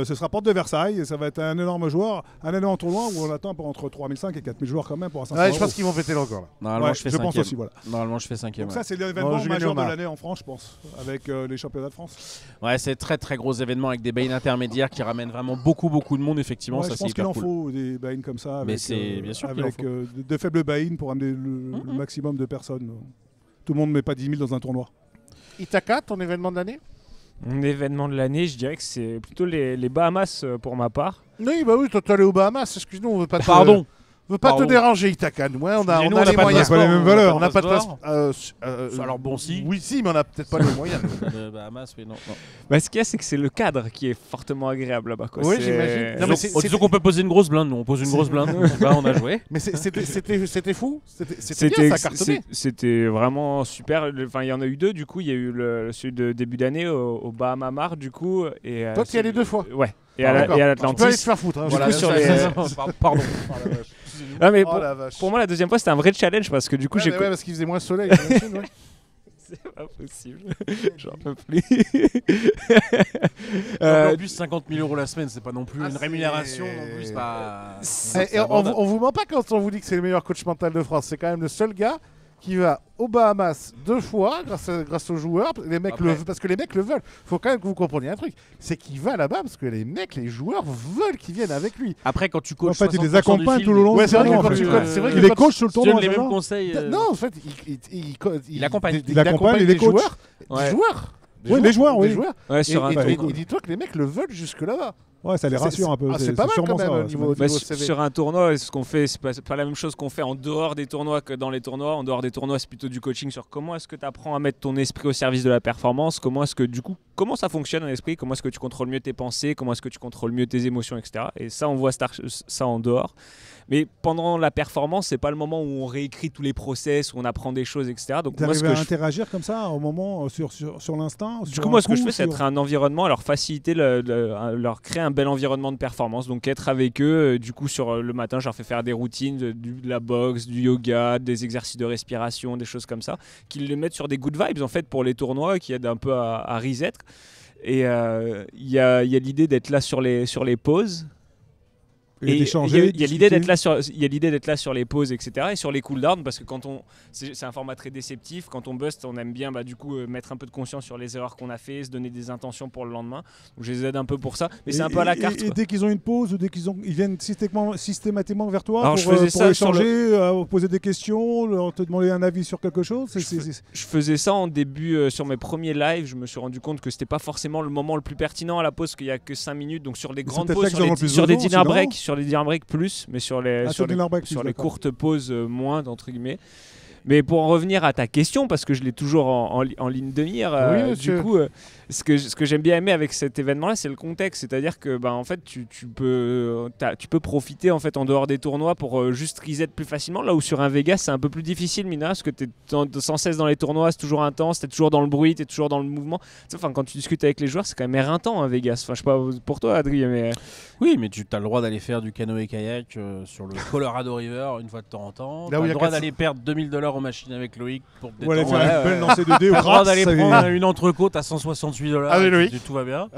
ce sera porte de Versailles et ça va être un énorme joueur, un énorme tournoi où on attend entre 3005 et 4000 joueurs quand même pour un 500 Ouais, je pense €. qu'ils vont péter le record là. Normalement, Ouais, je fais je pense cinquième. aussi, voilà. Normalement, je fais cinquième. Donc ouais. ça c'est l'événement Oh, Julien majeur de Omar. l'année en France, je pense, avec les championnats de France. Ouais, c'est très très gros événement avec des bains intermédiaires qui ramènent vraiment beaucoup de monde. Effectivement, Ouais, ça je c'est pense qu'il hyper en cool. faut des buy-in comme ça, Mais avec, c'est bien sûr qu'il en avec faut. de faibles buy-in pour amener le maximum de personnes. Tout le monde ne met pas 10 000 dans un tournoi. Itaka, ton événement de l'année? Mon événement de l'année, je dirais que c'est plutôt les Bahamas pour ma part. Oui, bah oui, toi t'es allé aux Bahamas, excuse-nous, on veut pas te... Pardon. veux pas te Pardon. déranger, Itakan. Ouais, on a Excusez-nous, les pas de moyens. pas les mêmes valeurs. On n'a pas de place. Alors bon, si. Oui, si, mais on n'a peut-être pas les moyens. Bahamas, oui, non. Bah, ce qu'il y a, c'est que c'est le cadre qui est fortement agréable là-bas. Quoi. Oui, C'est- j'imagine. Non, mais Disons qu'on peut poser une grosse blinde, nous. On pose une grosse blinde. Là, on a joué. Mais c'était fou. C'était bien, ça cartonnait. C'était vraiment super. Enfin, il y en a eu deux, du coup. Il y a eu celui de début d'année au Bahama Mar, du coup. Et, Toi, tu y allais 2 fois. Ouais. Et Ah, à d'accord. Tu peux aller te l'Atlantis. faire foutre. Hein, Du voilà. coup, sur les- Pardon. Ah, mais Oh la vache. pour moi, la deuxième fois, c'était un vrai challenge parce que du coup, Ouais, j'ai. mais ouais, parce qu'il faisait moins soleil. j'imagine, ouais. C'est pas possible. J'en peux plus. En plus, 50 000 € la semaine, c'est pas non plus Ah, une c'est- rémunération non plus. C'est pas. Et c'est on abordable. vous ment pas quand on vous dit que c'est le meilleur coach mental de France. C'est quand même le seul gars qui va aux Bahamas 2 fois grâce aux joueurs. Les mecs Après. parce que les mecs le veulent. Faut quand même que vous compreniez un truc. C'est qu'il va là-bas parce que les joueurs veulent qu'ils viennent avec lui. Après, quand tu En coaches. fait, il les 60% du accompagne field, tout le long. Ouais, du c'est vrai que tournoi, quand en tu fait. coaches- c'est vrai que Il les quand coach sur le Tu donnes tournoi. les c'est mêmes ça conseils. Non, en fait, Il accompagne. Il accompagne les coachs. joueurs. Ouais. Des joueurs. Oui, les joueurs, oui. Des joueurs. Ouais, Et, sur un et- tour. et dis-toi que les mecs le veulent jusque là-bas. Ouais, ça les rassure un peu. C'est pas mal sûrement quand même ça, au ouais, niveau Bah, CV. sur un tournoi, ce qu'on fait, c'est pas la même chose qu'on fait en dehors des tournois que dans les tournois. En dehors des tournois, c'est plutôt du coaching sur comment est-ce que tu apprends à mettre ton esprit au service de la performance, comment est-ce que du coup, comment ça fonctionne un esprit, comment est-ce que tu contrôles mieux tes pensées, comment est-ce que tu contrôles mieux tes émotions, etc. Et ça, on voit ça en dehors. Mais pendant la performance, c'est pas le moment où on réécrit tous les process, où on apprend des choses, etc. Donc moi, ce T'arrives que à je interagir comme ça au moment sur l'instinct. Du coup, moi, ce que je fais, c'est être un environnement, leur faciliter, leur créer un bel environnement de performance. Donc, être avec eux, du coup, sur le matin, je leur fais faire des routines, de la boxe, du yoga, des exercices de respiration, des choses comme ça, qu'ils les mettent sur des good vibes, en fait, pour les tournois, qui aident un peu à reset. Et il y a l'idée d'être là sur les pauses. Et il y a l'idée d'être là sur les pauses, etc. Et sur les cooldowns, parce que c'est un format très déceptif. Quand on bust, on aime bien du coup mettre un peu de conscience sur les erreurs qu'on a fait, se donner des intentions pour le lendemain. Donc je les aide un peu pour ça, mais c'est un peu à la carte. Et Quoi. dès qu'ils ont une pause ou ils viennent systématiquement vers toi Alors, pour, je faisais pour ça sur échanger, poser des questions, te demander un avis sur quelque chose. Je faisais ça en début sur mes premiers lives. Je me suis rendu compte que c'était pas forcément le moment le plus pertinent à la pause, qu'il y a que 5 minutes. Donc sur les grandes peut-être pauses, là qu'ils en ont le plus sur les besoin, dinner sinon. breaks, sur les dinner breaks plus, mais sur les d'accord. courtes pauses moins entre guillemets. Mais pour en revenir à ta question, parce que je l'ai toujours en ligne de mire, Oui, du monsieur. coup, ce que j'aime bien aimer avec cet événement-là, c'est le contexte. C'est-à-dire que, en fait, tu peux profiter en fait en dehors des tournois pour juste reset plus facilement. Là où sur un Vegas, c'est un peu plus difficile, Mina, parce que tu es sans cesse dans les tournois, c'est toujours intense, tu es toujours dans le bruit, tu es toujours dans le mouvement. Tu sais, enfin, quand tu discutes avec les joueurs, c'est quand même éreintant, un Vegas. Enfin, je sais pas pour toi, Adrien, mais Oui, mais tu as le droit d'aller faire du canoë-kayak sur le Colorado River une fois de temps en temps. Tu Là où as il y le a droit 400 d'aller perdre 2000 $ aux machines avec Loïc pour te Ou aller détendre. faire une belle lancée de dés au T'as le droit craps. d'aller ça y est. prendre une entrecôte à 168 $. Avec Loïc. et tout va bien.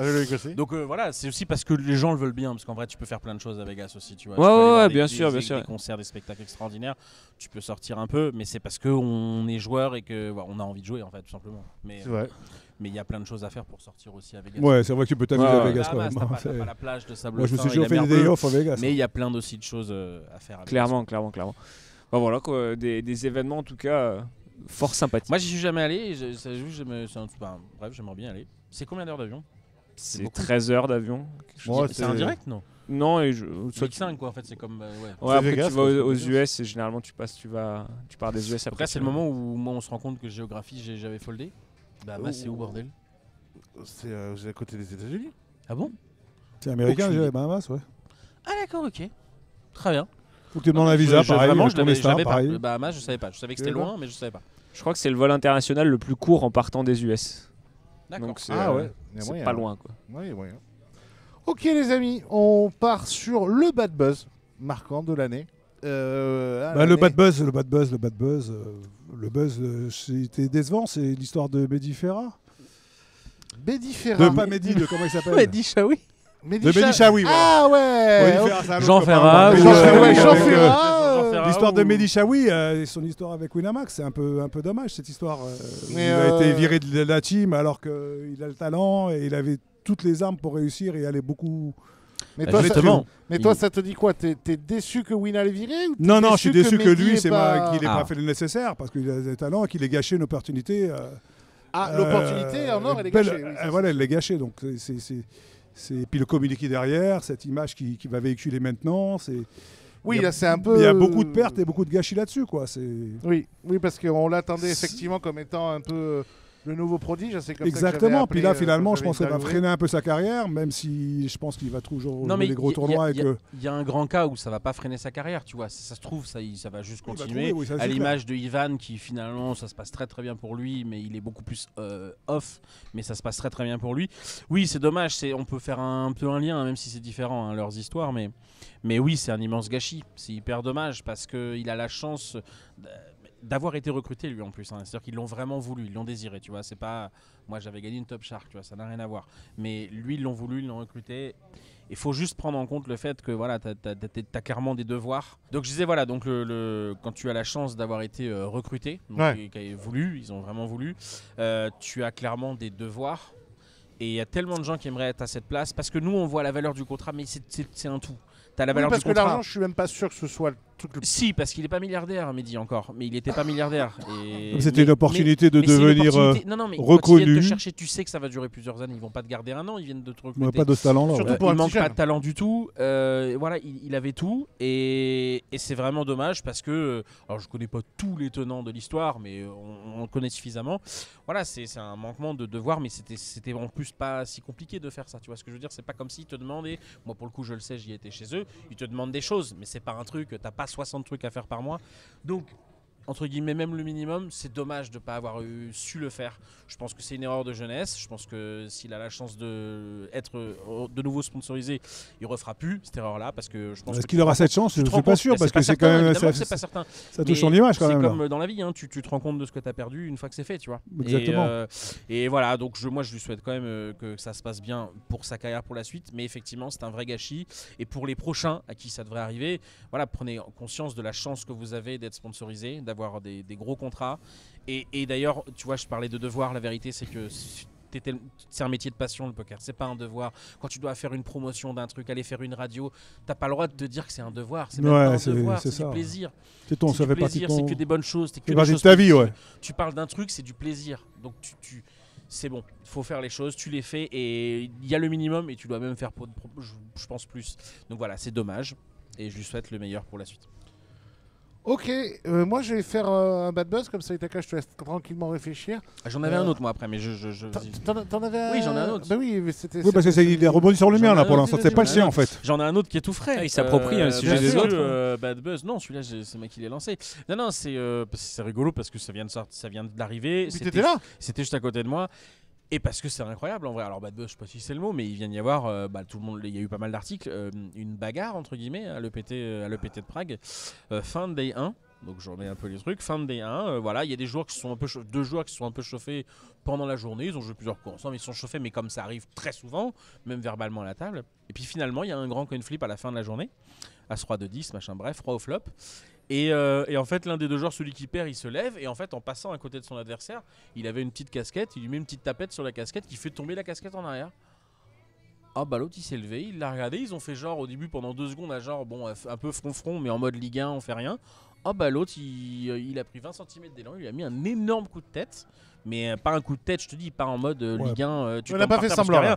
Donc voilà, c'est aussi parce que les gens le veulent bien, parce qu'en vrai tu peux faire plein de choses à Vegas aussi, tu vois. Ouais, Tu peux aller ouais, voir bien sûr, bien sûr. Des concerts, des spectacles extraordinaires. Tu peux sortir un peu, mais c'est parce qu'on est joueur et que on a envie de jouer en fait, tout simplement. C'est vrai. Mais il y a plein de choses à faire pour sortir aussi à Vegas. Ouais, c'est vrai que tu peux t'amuser Ouais, à ouais. Vegas quand Bahamas, même. t'as pas la plage de sable Moi, je me fin suis et déjà la fait mer des day bleue, off à Vegas. mais il y a plein aussi de choses à faire. À Vegas. clairement. Bah voilà, quoi, des événements en tout cas fort sympathiques. Moi, j'y suis jamais allé. Et bref, j'aimerais bien aller. C'est combien d'heures d'avion? c'est beaucoup. 13 heures d'avion. Moi, C'est en direct, non? Non, et Soit 5 quoi, en fait, c'est comme. Ouais. Ouais, après Vegas, tu vas quoi, aux c'est Vegas. US et généralement tu pars des US Donc après. là, c'est le moment où moi, on se rend compte que géographie, j'avais foldé. Bah, c'est où, bordel? C'est à côté des États-Unis. Ah bon? C'est américain, Aucune j'ai idée. les Bahamas, ouais. Ah, d'accord, ok. Très bien. Faut que tu demandes un visa, pareil. Vraiment, pour les stars, pas. pareil. Le Bahamas, je savais pas. Je savais que c'était D'accord. loin, mais je savais pas. Je crois que c'est le vol international le plus court en partant des US. D'accord. Donc c'est Ah ouais. Il y a c'est moyen, pas hein. loin quoi. Ouais, il y a moyen. Ok les amis, on part sur le bad buzz marquant de l'année. Le bad buzz, le buzz, c'était décevant, c'est l'histoire de Mehdi Ferra. Mehdi Ferra. Pas Mehdi, comment il s'appelle Mehdi Chaoui. Mehdi de Mehdi Chaoui, voilà. Ah ouais. Mehdi Ferra, c'est un autre Jean copain, Ferrat, mais ou, Jean Ferra, ouais, Jean avec, Ferrat. l'histoire de Mehdi Chaoui, son histoire avec Winamax, c'est un peu dommage cette histoire. Mais, il a été viré de la team alors qu'il a le talent et il avait toutes les armes pour réussir et aller beaucoup. Mais Bah, toi, justement. ça te dit quoi? T'es déçu que Win allait virer ou t'es Non, je suis déçu que Mehdi lui, ait qu'il pas... n'ait pas fait le nécessaire parce qu'il a des talents et qu'il ait gâché une opportunité. L'opportunité en or, elle est belle- gâchée. oui, ça, voilà, elle l'est gâchée. Donc puis le communiqué derrière, cette image qui va véhiculer maintenant, Oui, là, c'est un peu. Il y a beaucoup de pertes et beaucoup de gâchis là-dessus, quoi. Oui, parce qu'on l'attendait effectivement comme étant un peu le nouveau prodige. C'est comme ça que j'avais Exactement. appelé, Puis là, finalement, quand je pense j'avais qu'elle va interviewé. freiner un peu sa carrière, même si je pense qu'il va toujours Non, jouer mais les gros tournois. il y a un grand cas où ça va pas freiner sa carrière, tu vois. Ça se trouve, ça va juste Il va continuer. trouver, oui, ça, À c'est l'image de Ivan, qui finalement, ça se passe très très bien pour lui, mais il est beaucoup plus off, mais ça se passe très très bien pour lui. Oui, c'est dommage. On peut faire un peu un lien, hein, même si c'est différent, hein, leurs histoires, mais oui, c'est un immense gâchis. C'est hyper dommage parce qu'il a la chance d'avoir été recruté lui en plus, hein. C'est-à-dire qu'ils l'ont vraiment voulu, ils l'ont désiré, tu vois. C'est pas moi j'avais gagné une Top Shark, tu vois, ça n'a rien à voir. Mais lui ils l'ont voulu, ils l'ont recruté. Il faut juste prendre en compte le fait que voilà, t'as clairement des devoirs. Donc je disais voilà, donc quand tu as la chance d'avoir été recruté, donc, Ouais. qui a voulu, ils ont vraiment voulu, tu as clairement des devoirs. Et il y a tellement de gens qui aimeraient être à cette place parce que nous on voit la valeur du contrat, mais c'est un tout. T'as la Oui, valeur parce du que contrat. l'argent, je suis même pas sûr que ce soit le truc le plus. Si, parce qu'il n'est pas milliardaire, Mehdi, encore. Mais il n'était pas milliardaire. C'était une opportunité de mais c'est une devenir opportunité. Non, mais quand ils reconnu. viennent te chercher, tu sais que ça va durer plusieurs années. Ils vont pas te garder un an, ils viennent de te recruter. Pas de ce talent-là. Surtout ouais. pour un Il manque petit pas jeune. de talent du tout. Voilà, il avait tout. Et c'est vraiment dommage parce que. Alors, je connais pas tous les tenants de l'histoire, mais on connaît suffisamment. Voilà, c'est un manquement de devoir, mais c'était en plus pas si compliqué de faire ça. Tu vois ce que je veux dire? C'est pas comme s'ils te demandaient. Moi, pour le coup, je le sais, j'y étais chez eux. Ils te demandent des choses, mais c'est pas un truc. T'as pas 60 trucs à faire par mois. Donc, entre guillemets, même le minimum, c'est dommage de ne pas avoir su le faire. Je pense que c'est une erreur de jeunesse. Je pense que s'il a la chance d'être de nouveau sponsorisé, il ne refera plus cette erreur-là. Parce que je pense Est-ce que qu'il aura cette chance? Je ne suis pas sûr parce que c'est quand même. C'est pas certain. Ça touche son image quand même. C'est là. comme dans la vie, hein, tu te rends compte de ce que tu as perdu une fois que c'est fait, tu vois. Exactement. Et voilà, donc moi je lui souhaite quand même que ça se passe bien pour sa carrière pour la suite. Mais effectivement, c'est un vrai gâchis. Et pour les prochains à qui ça devrait arriver, voilà, prenez conscience de la chance que vous avez d'être sponsorisé, d'avoir des gros contrats. Et d'ailleurs, tu vois, je parlais de devoir. La vérité, c'est que c'est un métier de passion, le poker. C'est pas un devoir. Quand tu dois faire une promotion d'un truc, aller faire une radio, t'as pas le droit de te dire que c'est un devoir. C'est même pas un devoir, c'est du plaisir. C'est ton, c'est ça du fait partie de plaisir, ton. c'est que des bonnes choses. C'est partie de ta vie, ouais. Tu parles d'un truc, c'est du plaisir. Donc c'est bon, il faut faire les choses, tu les fais et il y a le minimum et tu dois même faire, je pense, plus. Donc voilà, c'est dommage et je lui souhaite le meilleur pour la suite. Ok, moi je vais faire un bad buzz, comme ça Itaka, je te laisse tranquillement réfléchir. J'en avais un autre moi après, mais T'en avais un? Oui, j'en ai un autre. Bah oui, mais c'était. Oui, parce qu'il est rebondi sur le mien là pour l'instant. C'est pas le sien en fait. J'en ai un autre qui est tout frais. Ah, il s'approprie le sujet bien des sûr, autres. Bad Buzz, non, celui-là, c'est moi qui l'ai lancé. Non, c'est rigolo parce que ça vient d'arriver. Puis t'étais là. C'était juste à côté de moi. Et parce que c'est incroyable en vrai. Alors bad buzz, je sais pas si c'est le mot, mais il vient d'y avoir, tout le monde, il y a eu pas mal d'articles, une bagarre entre guillemets à l'EPT de Prague, fin de Day 1. Donc je remets un peu les trucs. Fin de Day 1, voilà, il y a des joueurs qui sont deux joueurs qui sont un peu chauffés pendant la journée. Ils ont joué plusieurs coups ensemble, ils sont chauffés, mais comme ça arrive très souvent, même verbalement à la table. Et puis finalement, il y a un grand coin flip à la fin de la journée, As-Roi de 10, machin, bref, Roi au flop. Et en fait, l'un des deux joueurs, celui qui perd, il se lève. Et en fait, en passant à côté de son adversaire, il avait une petite casquette. Il lui met une petite tapette sur la casquette qui fait tomber la casquette en arrière. Ah bah l'autre il s'est levé, il l'a regardé. Ils ont fait genre au début pendant 2 secondes, genre bon, un peu front-front, mais en mode Ligue 1, on fait rien. Ah bah l'autre il a pris 20 cm d'élan, il lui a mis un énorme coup de tête. Mais pas un coup de tête, je te dis, pas en mode Ligue 1. Tu n'as pas fait semblant.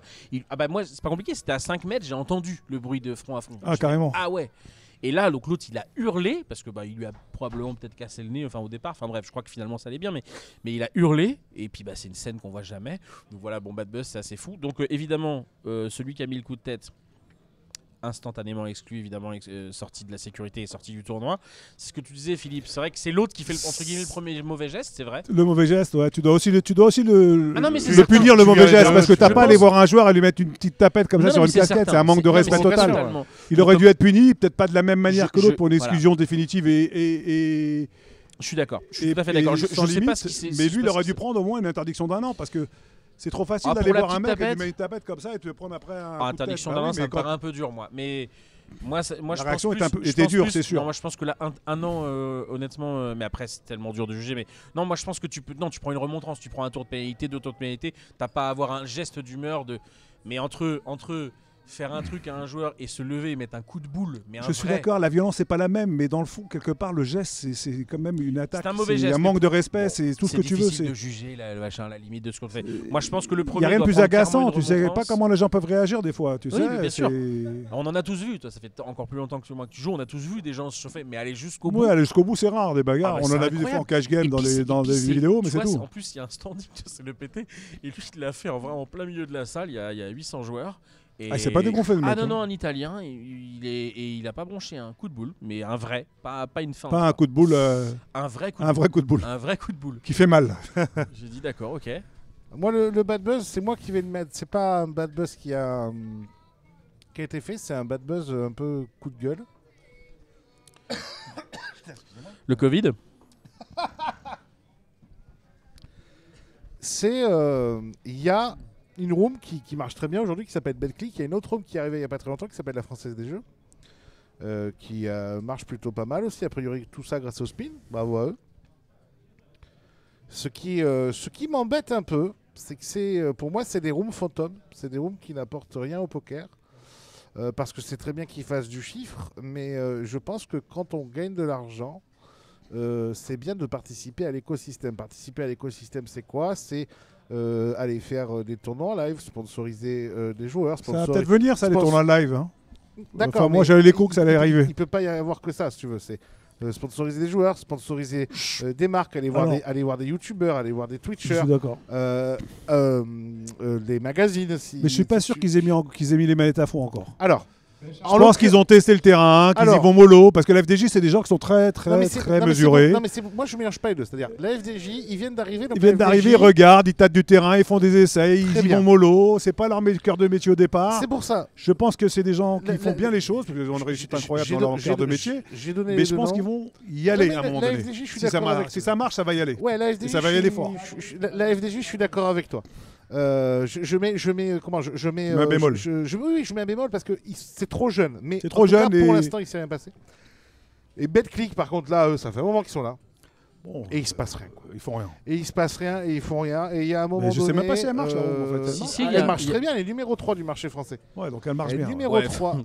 Ah bah moi, c'est pas compliqué, c'était à 5 mètres, j'ai entendu le bruit de front à front. Ah, carrément. Ah ouais. Et là, donc l'autre, il a hurlé parce que il lui a probablement peut-être cassé le nez. Enfin, au départ. Enfin bref, je crois que finalement ça allait bien, mais il a hurlé. Et puis c'est une scène qu'on voit jamais. Donc voilà, bon, bad buzz, c'est assez fou. Donc évidemment, celui qui a mis le coup de tête, instantanément exclu, évidemment, sorti de la sécurité et sorti du tournoi. C'est ce que tu disais, Philippe. C'est vrai que c'est l'autre qui fait entre guillemets le premier mauvais geste, c'est vrai. Le mauvais geste, ouais. Tu dois aussi le punir le mauvais geste parce que t'as pas allé voir un joueur et lui mettre une petite tapette comme ça sur une casquette. C'est un manque de respect total. Il aurait dû être puni, peut-être pas de la même manière que l'autre pour une exclusion définitive et. Je suis d'accord. Je suis tout à fait d'accord. Je sais pas ce qui s'est. Mais lui, il aurait dû prendre au moins une interdiction d'1 an parce que. C'est trop facile d'aller voir un mec et lui mettre une tapette comme ça et te prendre après un. Interdiction d'un an, ça me paraît un peu dur, moi. Mais moi la réaction était dure, c'est sûr. Non, moi je pense que là, un an, honnêtement, mais après c'est tellement dur de juger. Mais non, moi je pense que tu prends une remontrance, tu prends un tour de pénalité, 2 tours de pénalité. T'as pas à avoir un geste d'humeur de. Mais entre faire un truc à un joueur et se lever et mettre un coup de boule, mais Je suis d'accord, la violence c'est pas la même, mais dans le fond, quelque part, le geste, c'est quand même une attaque. C'est un mauvais geste. Un manque de respect, c'est tout ce que tu veux. C'est difficile de juger la limite de ce qu'on fait. Moi, je pense que le Il premier. n'y a rien de doit plus prendre clairement agaçant, une tu sais pas remontrance. comment les gens peuvent réagir des fois, tu Oui, sais. mais bien sûr. c'est- On en a tous vu, toi, ça fait encore plus longtemps que moi que tu joues, on a tous vu des gens se chauffer, mais aller jusqu'au bout. Ouais, aller jusqu'au bout, c'est rare des bagarres. Ah bah, On c'est en a vu des fois en incroyable. cash game Et dans puis, des vidéos, mais tu c'est vois, tout. En plus, il y a un standing, c'est le pété, et lui, il l'a fait en plein milieu de la salle, il y a 800 joueurs. Et... Ah, il s'est pas dégonflé, le mec, Ah non, hein. non, un Italien, il a pas bronché un coup de boule, mais un vrai, pas une feinte. Pas un coup de boule, Un vrai coup de un boule. vrai coup de boule Un vrai coup de boule. qui fait mal. J'ai dit d'accord, ok. Moi, le bad buzz, c'est moi qui vais le mettre. C'est pas un bad buzz qui a été fait, c'est un bad buzz un peu coup de gueule. Le Covid. C'est il y a une room qui marche très bien aujourd'hui qui s'appelle BetClick. Il y a une autre room qui est arrivée il n'y a pas très longtemps qui s'appelle la Française des Jeux, qui marche plutôt pas mal aussi. A priori, tout ça grâce au spin. Bravo à eux. Ce qui m'embête un peu, c'est que pour moi, c'est des rooms fantômes. C'est des rooms qui n'apportent rien au poker. Parce que c'est très bien qu'ils fassent du chiffre, mais je pense que quand on gagne de l'argent, c'est bien de participer à l'écosystème. Participer à l'écosystème, c'est quoi? C'est aller faire des tournois en live, sponsoriser des joueurs. Ça va peut-être venir, ça, les tournois live. Hein. D'accord. Enfin, moi, mais j'avais l'écho que ça allait arriver. Il peut pas y avoir que ça, si tu veux. C'est sponsoriser des joueurs, sponsoriser des marques, aller voir des youtubeurs, aller voir des Je twitchers, suis d'accord. des magazines aussi. Mais je suis pas sûr qu'ils aient mis les manettes à fond encore. Alors, Je pense qu'ils ont testé le terrain, qu'ils y Alors- vont mollo, parce que la FDJ, c'est des gens qui sont très non, mais c'est- très non, mais c'est mesurés. bon. Non, mais moi je mélange pas les deux. C'est-à-dire, la FDJ, ils viennent d'arriver. donc Ils viennent la d'arriver, FDJ, ils regardent, ils tâtent du terrain, ils font des essais, Très ils y bien. vont mollo. C'est pas leur cœur de métier au départ. C'est pour ça. Je pense que c'est des gens qui La- font la- bien les choses, parce qu'ils ont une réussite incroyable J'ai dans leur don- cœur de j'ai- métier. J'ai donné Mais les je deux pense noms. qu'ils vont y aller mais à un moment la donné. FDJ, je suis Si ça d'accord marche, avec si toi. ça marche, ça va y aller. Ouais, la FDJ, Et ça va y aller fort. La FDJ, je suis d'accord avec toi. Je mets comment je mets Un bémol. Oui, je mets un bémol parce que c'est trop jeune. Mais C'est en trop tout cas, jeune pour et- l'instant, il s'est rien passé. Et BetClick, par contre, là, eux, ça fait un moment qu'ils sont là. Bon, Et il se passe rien. Quoi. ils font rien. Et il se passe rien et ils font rien. Et il y a un moment Mais je sais donné, même pas si elle marche, là, en fait. Elle Si, marche. si, elle marche très bien. Elle est numéro 3 du marché français. Ouais, donc elle marche Elle est bien. numéro Ouais. 3.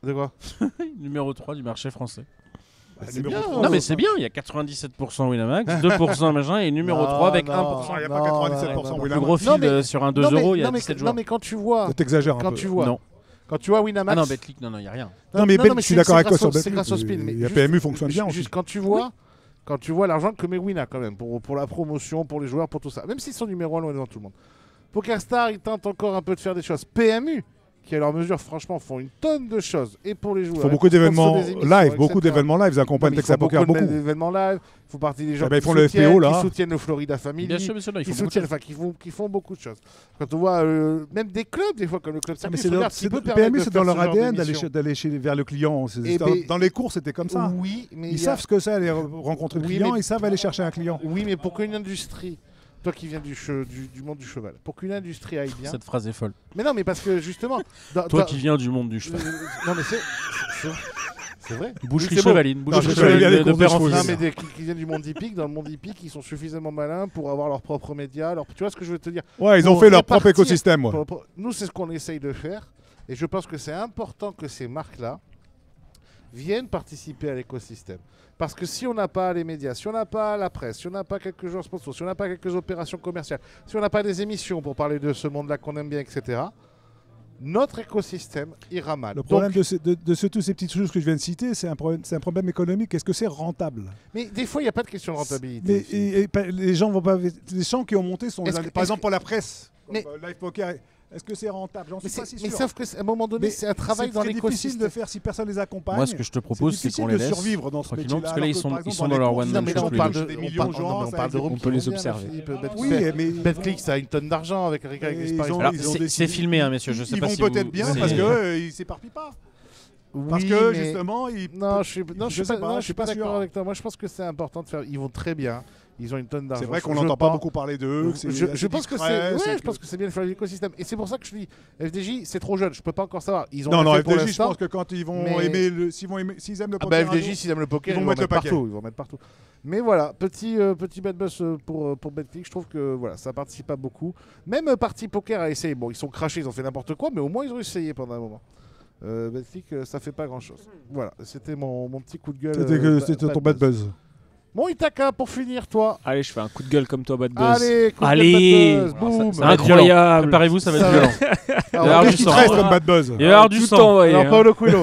De quoi Numéro 3 du marché français. c'est numéro bien. trois. Non mais c'est bien, il y a 97% Winamax, 2% machin et numéro 3 avec non. 1%. Il n'y a pas Non, 97% non, non. Le Winamax. gros Non, field mais- sur un 2 Non, mais- euros, il y a non, mais- 17 non, joueurs. mais quand tu vois, T'exagères un quand peu. tu vois, Non. quand tu vois Winamax. Ah non, BetClick, non, il n'y a rien. Non, mais mais je suis c'est- d'accord c'est avec toi grâce sur au- C'est BetClick. grâce au spin. Mais Et la juste- PMU fonctionne bien Juste aussi. quand tu vois l'argent que met Wina quand même pour la promotion, pour les joueurs, pour tout ça. Même s'ils sont numéro 1 loin devant tout le monde. PokerStar, ils tentent encore un peu de faire des choses. PMU, qui à leur mesure, franchement, font une tonne de choses. Et pour les joueurs. Ils font et beaucoup pour sponsor d'événements des émissions, live, etc. beaucoup d'événements live. Ils accompagnent Non, mais ils Texas font Poker beaucoup. d'événements live. Ils font partie des gens Eh ben, ils qui font le soutiennent, FPO, là. qui soutiennent le Florida Family. Bien sûr, non, il Qui faut beaucoup de soutiennent, choses. enfin, qui font beaucoup de choses. Quand on voit même des clubs, des fois, comme le club Ah, mais Circus, c'est regarde, dans- qui peut le permettre PMU, de c'est faire dans ce leur genre ADN d'émission. d'aller vers le client. Eh ben, Dans les cours, c'était comme ça. Oui, mais Ils il y a- savent ce que c'est aller rencontrer le Oui, client, mais- ils savent aller chercher un client. Oui, mais pour qu'une industrie, toi qui viens du monde du cheval, pour qu'une industrie aille bien. Cette phrase est folle. Mais non, mais parce que justement. Toi qui viens du monde du cheval. Non, mais c'est vrai. Boucherie Oui, c'est bon. chevaline, Non, boucherie je vais aller à chevaline les de cours de père en chevaux. Non, fils. mais qui viennent du monde hippique, dans le monde hippique, ils sont suffisamment malins pour avoir leurs propres médias. Tu vois ce que je veux te dire? Ouais, ils ont Pour fait leur propre répartir- écosystème. ouais. Nous, c'est ce qu'on essaye de faire. Et je pense que c'est important que ces marques-là viennent participer à l'écosystème. Parce que si on n'a pas les médias, si on n'a pas la presse, si on n'a pas quelques joueurs sponsors, si on n'a pas quelques opérations commerciales, si on n'a pas des émissions pour parler de ce monde-là qu'on aime bien, etc., notre écosystème ira mal. Le problème Donc, de tous ces petites choses que je viens de citer, c'est un problème économique. Est-ce que c'est rentable? mais des fois, il n'y a pas de question de rentabilité. Mais les gens vont pas. Les gens qui ont monté sont. Est-ce que- Par est-ce exemple, pour la presse, Mais- Live Poker, est-ce que c'est rentable? J'en Mais, suis pas si mais sûr. sauf qu'à un moment donné, Mais c'est un travail c'est dans très difficile de l'écosystème. faire si personne les accompagne. Moi, ce que je te propose, c'est difficile qu'on les de laisse survivre dans ce tranquillement, métier-là. parce que là, alors ils sont- par ils exemple, sont dans dans les leur courses, one Non, man mais show là, tous on les parle deux. de, des on millions parle, de gens, on ça parle de existe. Rocky. On peut les Ryan, observer. Philippe, Oui, mais BetClick, ça a une tonne d'argent avec Rica Et Gaspari. ils ont- Alors, ils c'est décidé- filmé, hein, messieurs. Je sais ils pas vont si vous- peut-être bien c'est- parce qu'ils s'éparpillent pas. Parce Oui, que mais- justement, ils. Non, je suis pas sais pas, d'accord je suis pas sûr. avec toi. Moi, je pense que c'est important de faire. Ils vont très bien. Ils ont une tonne d'argent. C'est vrai qu'on n'entend pas beaucoup parler d'eux. Je pense que c'est bien de faire l'écosystème. Et c'est pour ça que je dis, FDJ, c'est trop jeune. Je peux pas encore savoir. Ils ont non, fait pour FDJ, je l'instant, pense que quand ils vont aimer, s'ils aiment le Ah poker, bah FDJ, s'ils aiment le poker, ils vont mettre le paquet. partout. Ils vont mettre partout. Mais voilà, petit bad buzz pour BetClick. Je trouve que voilà, ça participe pas beaucoup. Même Party Poker a essayé. Bon, ils sont crachés, ils ont fait n'importe quoi, mais au moins ils ont essayé pendant un moment. BetClick, ça fait pas grand chose. Voilà, c'était mon petit coup de gueule. C'était ton bad buzz. Bon, Itaka, pour finir, toi. Allez, je fais un coup de gueule comme toi, bad buzz. Allez, bad buzz, boum. Ça va être incroyable. Préparez-vous, ça va être violent. Il y a du stress comme bad buzz. Il va y avoir du sang. Alors, Paolo Coelho.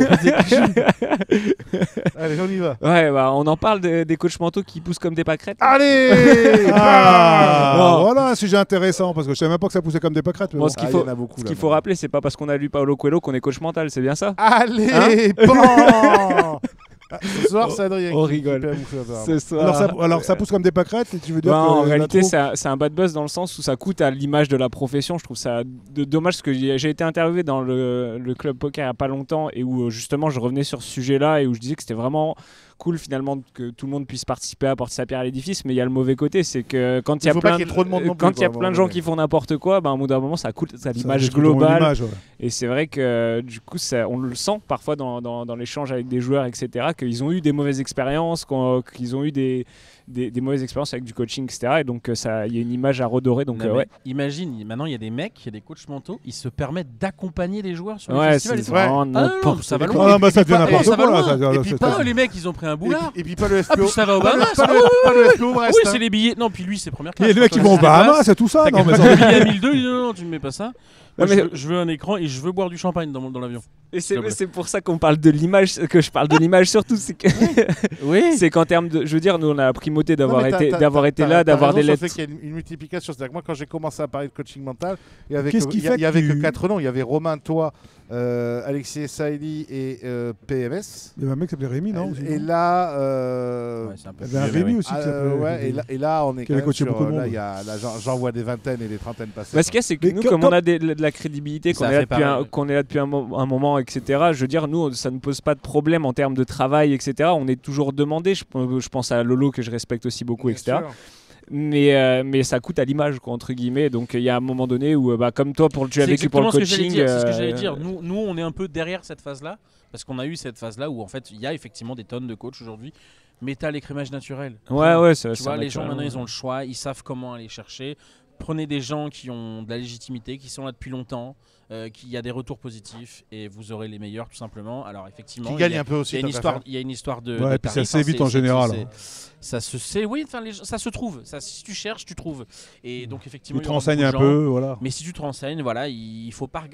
Allez, on y va. Ouais, bah, on en parle des coachs mentaux qui poussent comme des pâquerettes. Allez. Voilà un sujet intéressant parce que je savais même pas que ça poussait comme des pâquerettes. Bon, ce qu'il faut rappeler, c'est pas parce qu'on a lu Paolo Coelho qu'on est coach mental, c'est bien ça? Allez, bon. Ce soir, c'est Adrien on qui rigole. paie à bouffer, apparemment. Ce soir. Alors ça pousse comme des pâquerettes et tu veux dire en que réalité, la c'est un bad buzz dans le sens où ça coûte à l'image de la profession. Je trouve ça dommage parce que j'ai été interviewé dans le club poker il n'y a pas longtemps et où justement je revenais sur ce sujet-là et où je disais que c'était vraiment cool finalement que tout le monde puisse participer, apporter sa pierre à l'édifice, mais il y a le mauvais côté, c'est que quand il y a plein de gens qui font n'importe quoi, ben, à un bout d'un moment ça coûte à l'image globale. Et c'est vrai que du coup on le sent parfois dans l'échange avec des joueurs, etc., qu'ils ont eu des mauvaises expériences, qu'ils ont eu des mauvaises expériences avec du coaching, etc. Et donc il y a une image à redorer. Donc, ouais. Imagine, maintenant il y a des mecs, il y a des coachs mentaux, ils se permettent d'accompagner les joueurs sur le ouais, festival. C'est vraiment n'importe ça va quoi. loin. Ça devient n'importe quoi. Et puis pas les mecs, ils ont pris un boulard. Et puis pas le FPO. Ça va au Bahamas. Pas le FPO Brest. Oui, c'est les billets. Non, puis lui, c'est première classe. Et les mecs qui vont au Bahamas, c'est tout ça. T'as Non, mais le billet à 1002, non, tu me mets pas ça. Moi, je veux un écran et je veux boire du champagne dans l'avion. Et c'est pour ça qu'on parle de l'image, que je parle de l'image surtout, c'est que oui. C'est qu'en termes de, je veux dire, nous on a la primauté d'avoir été là, d'avoir des lettres. Ça fait qu'il y a une multiplication. C'est-à-dire que moi, quand j'ai commencé à parler de coaching mental, il y avait que 4 noms. Il y avait Romain, toi, Alexis Saïli et PMS. Il y avait un mec qui s'appelait Rémi, non? Et là, il y avait un Rémi aussi. Et là, on est quand même sur. Là, j'en vois des vingtaines et des trentaines passer. Ce qu'il y a, c'est que nous, comme on a de la crédibilité, qu'on est là depuis un moment, etc. Je veux dire, nous, ça ne pose pas de problème en termes de travail, etc. On est toujours demandé. Je pense à Lolo que je respecte aussi beaucoup, etc. Mais ça coûte à l'image, quoi, entre guillemets. Donc il y a un moment donné où, comme toi, tu as vécu pour le coaching. C'est ce que j'allais dire. Nous, on est un peu derrière cette phase-là, parce qu'on a eu cette phase-là où en fait, il y a effectivement des tonnes de coachs aujourd'hui. Mais t'as l'écrémage naturel. Ouais, c'est tu vois, les gens maintenant, ils ont le choix, ils savent comment aller chercher. Prenez des gens qui ont de la légitimité, qui sont là depuis longtemps, qu'il y a des retours positifs et vous aurez les meilleurs tout simplement. Alors effectivement, qui gagne un peu aussi. Il y a une histoire de. Ouais, puis ça s'évite en général. Ça se sait, oui, ça se trouve. Si tu cherches, tu trouves. Et donc effectivement, tu te renseignes un peu, voilà. Mais si tu te renseignes, voilà, il faut pas.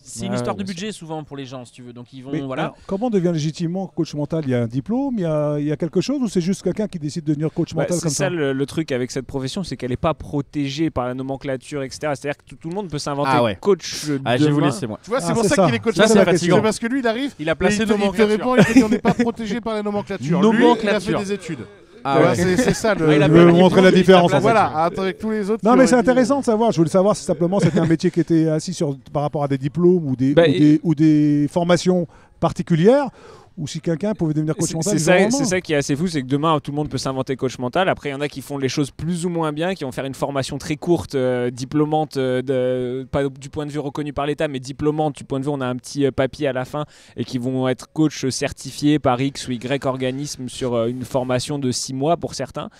C'est une histoire de budget souvent pour les gens, si tu veux. Donc ils vont, voilà. Alors, comment on devient légitimement coach mental? Il y a un diplôme, il y a quelque chose, ou c'est juste quelqu'un qui décide de devenir coach mental comme ça? C'est ça le truc avec cette profession, c'est qu'elle n'est pas protégée par la nomenclature, etc. C'est-à-dire que tout le monde peut s'inventer coach demain. Je vais vous laisser moi. Tu vois, c'est pour ça qu'il est coach mental. C'est parce que lui, il arrive, il a placé nomenclature. Il te répond, il te dit on n'est pas protégé par la nomenclature. Lui, il a fait des études. C'est ça le. Il veut montrer la différence. Voilà, avec tous les autres. Non, mais c'est intéressant de savoir. Je voulais savoir si simplement c'était un métier qui était assis par rapport à des diplômes ou des formations particulières, ou si quelqu'un pouvait devenir coach mental. C'est ça qui est assez fou, c'est que demain tout le monde peut s'inventer coach mental. Après, il y en a qui font les choses plus ou moins bien, qui vont faire une formation très courte, diplômante, pas du point de vue reconnu par l'État, mais diplômante du point de vue on a un petit papier à la fin, et qui vont être coach certifiés par X ou Y organisme sur une formation de 6 mois pour certains.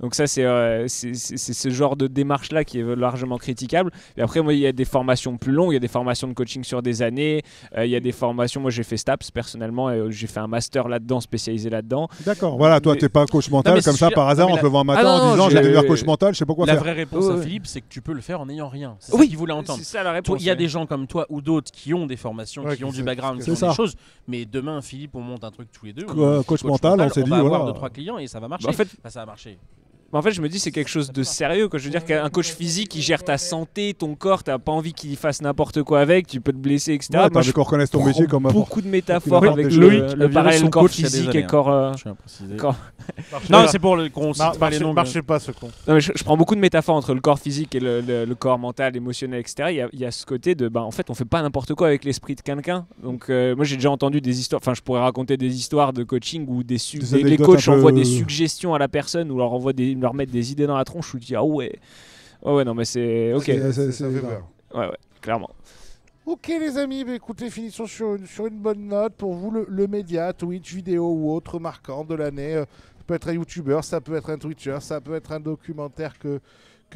Donc ça, c'est ce genre de démarche-là qui est largement critiquable. Et après, moi, il y a des formations plus longues, il y a des formations de coaching sur des années, il y a des formations, moi j'ai fait STAPS personnellement, et j'ai fait un master là-dedans, spécialisé là-dedans. D'accord, voilà, toi t'es pas coach mental comme ça par hasard en te levant un matin en disant je vais devenir coach mental, je sais pas quoi faire. La vraie réponse à Philippe, c'est que tu peux le faire en n'ayant rien. C'est ça qu'il voulait entendre. C'est ça la réponse. Il y a des gens comme toi ou d'autres qui ont des formations, qui ont du background, qui ont des choses, mais demain, Philippe, on monte un truc tous les deux. Coach mental, on s'est dit, on va avoir 2-3 clients et ça va marcher. Ça a marché. En fait, je me dis c'est quelque chose de sérieux. Je veux dire qu'un coach physique qui gère ta santé, ton corps, t'as pas envie qu'il fasse n'importe quoi avec, tu peux te blesser, etc. Ouais, moi, je connais ton métier comme beaucoup de métaphores avec le parallèle corps physique et corps. Non, c'est pour qu'on cite pas les noms. Marchez pas ce con. Non, mais je prends beaucoup de métaphores entre le corps physique et le corps mental, émotionnel, etc. Il y a ce côté de, en fait, on fait pas n'importe quoi avec l'esprit de quelqu'un. Donc, moi, j'ai déjà entendu des histoires. Enfin, je pourrais raconter des histoires de coaching où les coachs envoient des suggestions à la personne ou leur envoient une me leur mettre des idées dans la tronche, je me dis ah ouais. Oh ouais, non, mais c'est. Ok. Ça fait peur. Ouais, clairement. Ok les amis, bah, écoutez, finissons sur une bonne note. Pour vous, le média, Twitch, vidéo ou autre marquant de l'année, ça peut être un YouTuber, ça peut être un Twitcher, ça peut être un documentaire que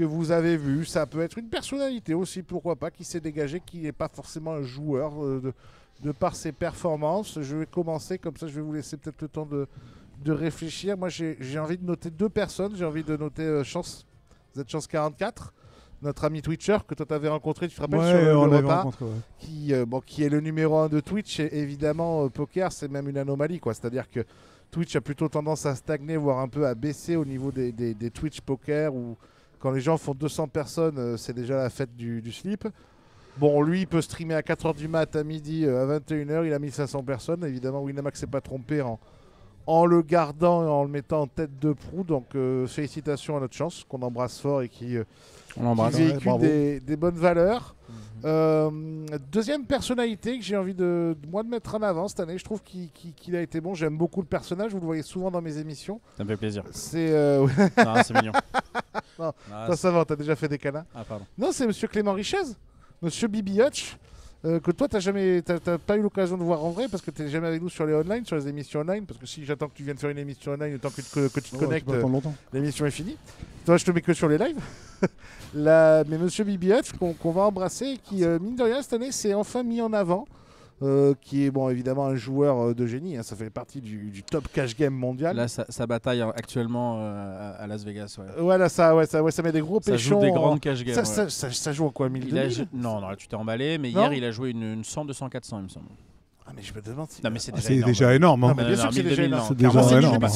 vous avez vu, ça peut être une personnalité aussi, pourquoi pas, qui s'est dégagée, qui n'est pas forcément un joueur de par ses performances. Je vais commencer, comme ça je vais vous laisser peut-être le temps de réfléchir. Moi j'ai envie de noter 2 personnes, j'ai envie de noter Chance, Chance 44. Notre ami Twitcher que toi t'avais rencontré, tu te rappelles, sur le repas, qui est le numéro 1 de Twitch. Et évidemment, poker, c'est même une anomalie, quoi. C'est-à-dire que Twitch a plutôt tendance à stagner, voire un peu à baisser au niveau des Twitch poker, où quand les gens font 200 personnes, c'est déjà la fête du slip. Bon, lui, il peut streamer à 4h du mat, à midi, à 21h, il a 1500 personnes. Évidemment, Winamax s'est pas trompé en le gardant et en le mettant en tête de proue. Donc, félicitations à notre Chance, qu'on embrasse fort et qui véhicule des bonnes valeurs. Deuxième personnalité que j'ai envie de mettre en avant cette année, je trouve qu'il a été bon. J'aime beaucoup le personnage, vous le voyez souvent dans mes émissions. Ça me fait plaisir. C'est Non, c'est mignon. Non, toi, ça va, t'as déjà fait des câlins. Ah, pardon. Non, c'est Monsieur Clément Richez, Monsieur Bibi Hutch, que toi t'as pas eu l'occasion de voir en vrai parce que t'es jamais avec nous sur les online, sur les émissions online, parce que si j'attends que tu viennes faire une émission online, le temps que tu te connectes, l'émission est finie. Toi, je te mets que sur les lives. Mais Monsieur Bibi Hutch, qu'on va embrasser, qui mine de rien cette année s'est enfin mis en avant. Qui est bon évidemment un joueur de génie, hein, ça fait partie du top cash game mondial. Là, ça bataille actuellement à Las Vegas. Ouais. Voilà, ça met des gros péchons. Ça joue des grandes cash games. Ça joue en quoi, 1000 Non, là, tu t'es emballé, mais non, hier il a joué une 100, 200, 400, il me semble. Ah, mais je me demande si. Non, mais c'est déjà énorme. Hein. Non, mais bien sûr que c'est déjà énorme. C'est déjà énorme.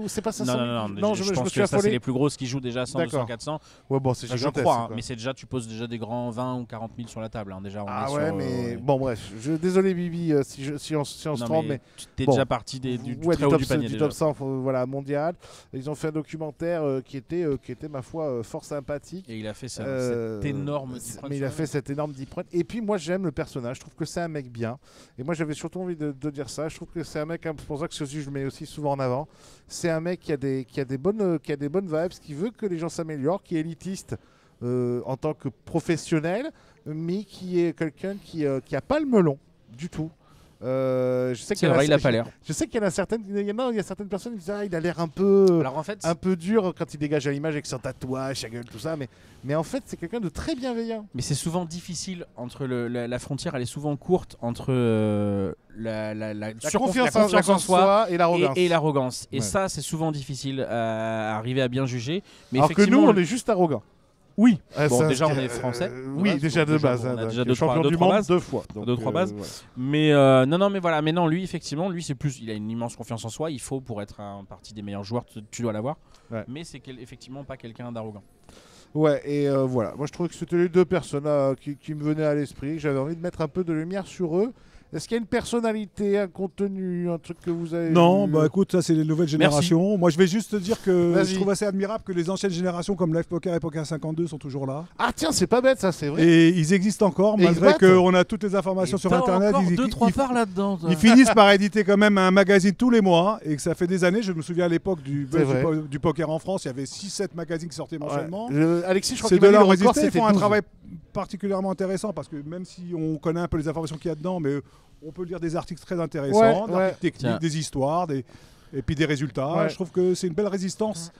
C'est pas 500 000. Non, je pense que ça, c'est les plus grosses qui jouent déjà 100, 200, 400. Ouais, bon, c'est gigantesque. Je crois, mais c'est déjà, tu poses déjà des grands 20 ou 40 000 sur la table. Hein, déjà, ah ouais, mais bon, bref. Désolé, Bibi, si on se trompe, mais. Tu t'es déjà parti du très haut du panier. Du top 100 mondial. Ils ont fait un documentaire qui était, ma foi, fort sympathique. Et il a fait cet énorme deep run. Mais il a fait cet énorme deep run. Et puis, moi, j'aime le personnage. Je trouve que c'est un mec bien. Et moi, j'avais surtout envie de dire ça. Je trouve que c'est un mec, c'est pour ça que je le mets aussi souvent en avant. C'est un mec qui a des bonnes vibes, qui veut que les gens s'améliorent, qui est élitiste en tant que professionnel, mais qui est quelqu'un qui a pas le melon du tout. Je sais qu'il il a pas l'air. Je sais qu'il y a certaines personnes qui disent il a l'air un peu dur quand il dégage à l'image avec son tatouage, sa gueule, tout ça, mais en fait c'est quelqu'un de très bienveillant. Mais c'est souvent difficile entre la frontière, elle est souvent courte entre la confiance en soi et l'arrogance. Et l'arrogance. Et ça c'est souvent difficile à arriver à bien juger. Mais alors que nous on est juste arrogants. Oui, bon, déjà on est français. Oui, déjà de base. On a déjà champion du monde 2 fois. 2-3 bases. Ouais. Mais mais voilà. Mais non, lui, effectivement, c'est plus. Il a une immense confiance en soi. Il faut, pour être un partie des meilleurs joueurs, tu dois l'avoir. Ouais. Mais c'est effectivement pas quelqu'un d'arrogant. Ouais, et voilà. Moi, je trouvais que c'était les 2 personnes qui me venaient à l'esprit. J'avais envie de mettre un peu de lumière sur eux. Est-ce qu'il y a une personnalité, un contenu, un truc que vous avez Non, vu? bah écoute, ça c'est les nouvelles générations. Merci. Moi je vais juste te dire que je trouve assez admirable que les anciennes générations comme Live Poker et Poker 52 sont toujours là. Ah tiens, c'est pas bête ça, c'est vrai. Et ils existent encore, malgré qu'on a toutes les informations sur Internet. Encore 2-3 parts là-dedans. Ils finissent par éditer quand même un magazine tous les mois et que ça fait des années. Je me souviens à l'époque du poker en France, il y avait 6-7 magazines qui sortaient mensuellement. Alexis, je crois c'est que de leur résister, ils font un travail particulièrement intéressant parce que même si on connaît un peu les informations qu'il y a dedans, mais on peut lire des articles très intéressants, des articles techniques, des histoires, et puis des résultats. Ouais. Je trouve que c'est une belle résistance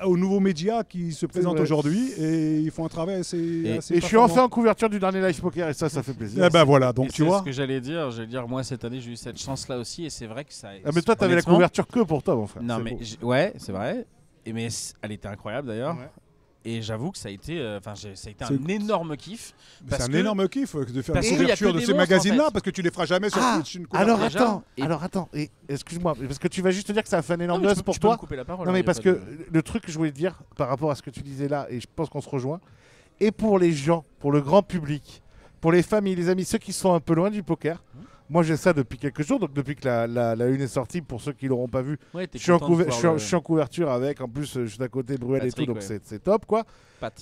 aux nouveaux médias qui se présentent aujourd'hui et ils font un travail assez et je suis enfin en couverture du dernier Live Poker et ça fait plaisir. Et ben voilà, donc tu vois. C'est ce que j'allais dire. Moi cette année j'ai eu cette chance là aussi et c'est vrai que ça. Ah mais toi t'avais la couverture que pour toi mon frère. Non mais ouais c'est vrai. Mais elle était incroyable d'ailleurs. Ouais. Et j'avoue que ça a été un énorme kiff. C'est un énorme kiff de faire la couverture de ces magazines-là, en fait. Parce que tu les feras jamais sur Twitch. Alors attends, excuse-moi, parce que tu vas juste te dire que ça a fait un énorme buzz pour toi. Me couper la parole, non mais parce que le truc que je voulais te dire par rapport à ce que tu disais là, et je pense qu'on se rejoint, et pour les gens, pour le grand public, pour les familles, les amis, ceux qui sont un peu loin du poker. Moi j'ai ça depuis quelques jours, donc depuis que la une est sortie, pour ceux qui ne l'auront pas vu, je suis en couverture avec, en plus je suis à côté Bruel et tout, donc c'est top quoi.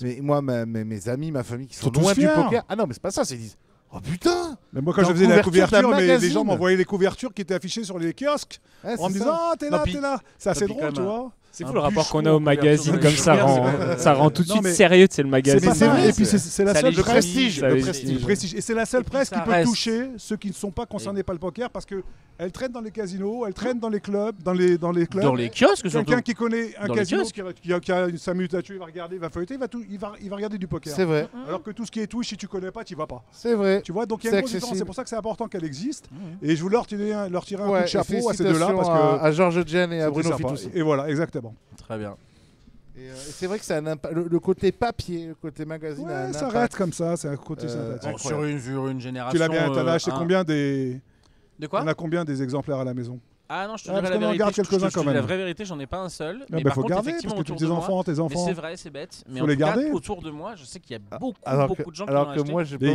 Mais moi, mes amis, ma famille qui sont loin du poker, ah non mais c'est pas ça, c'est ils disent oh putain. Mais moi quand je faisais la couverture, les gens m'envoyaient les couvertures qui étaient affichées sur les kiosques en me disant ah t'es là, c'est assez drôle tu vois. C'est Un fou le rapport bûcheron qu'on a au en couverture magazine de comme la ça rend tout de Non, suite mais sérieux, c'est le C'est magazine. c'est vrai, vrai, et puis c'est la ça seule légitime, presse. prestige, ça le légitime. prestige. Le prestige. Et c'est la seule Et puis presse qui ça peut reste. toucher ceux qui ne sont pas concernés par le poker parce qu'elle traîne dans les casinos, elle traîne dans les clubs, dans les clubs. Dans les kiosques surtout. Quelqu'un qui connaît un Dans les casino, kiosques. qui a 5 minutes à tuer, il va regarder, il va feuilleter, il va regarder du poker. C'est vrai, Alors que tout ce qui est Twitch, si tu connais pas, tu vas pas. c'est vrai. Tu vois, donc il y a C'est une grosse différence. accessible. C'est pour ça que c'est important qu'elle existe. Mhm. Et je voulais leur tirer un coup Ouais, de chapeau à ces deux-là félicitations parce que à Georges Jen et à c'était Bruno sympa. Fitoussi. Et voilà, exactement. Très bien. Et c'est vrai que ça a un impact. Le côté papier, le côté magazine a un Ouais, ça impact. reste comme ça, c'est un côté sympathique. Incroyable. Sur une génération. Tu l'as bien, t'en as acheté combien des. De quoi On a combien des exemplaires à la maison? Ah non, je te Ah, dirais parce la qu'on en vérité. garde je te quelques-uns dis quand la même. vraie vérité, j'en ai pas un seul. Mais Bah, par faut contre, garder effectivement, parce que autour tes de moi. enfants, tes Mais enfants. c'est vrai, c'est bête. Mais Faut en les tout cas, garder. autour de moi, je sais qu'il y a beaucoup Alors de gens qui alors l'ont que acheté. moi, j'ai pas.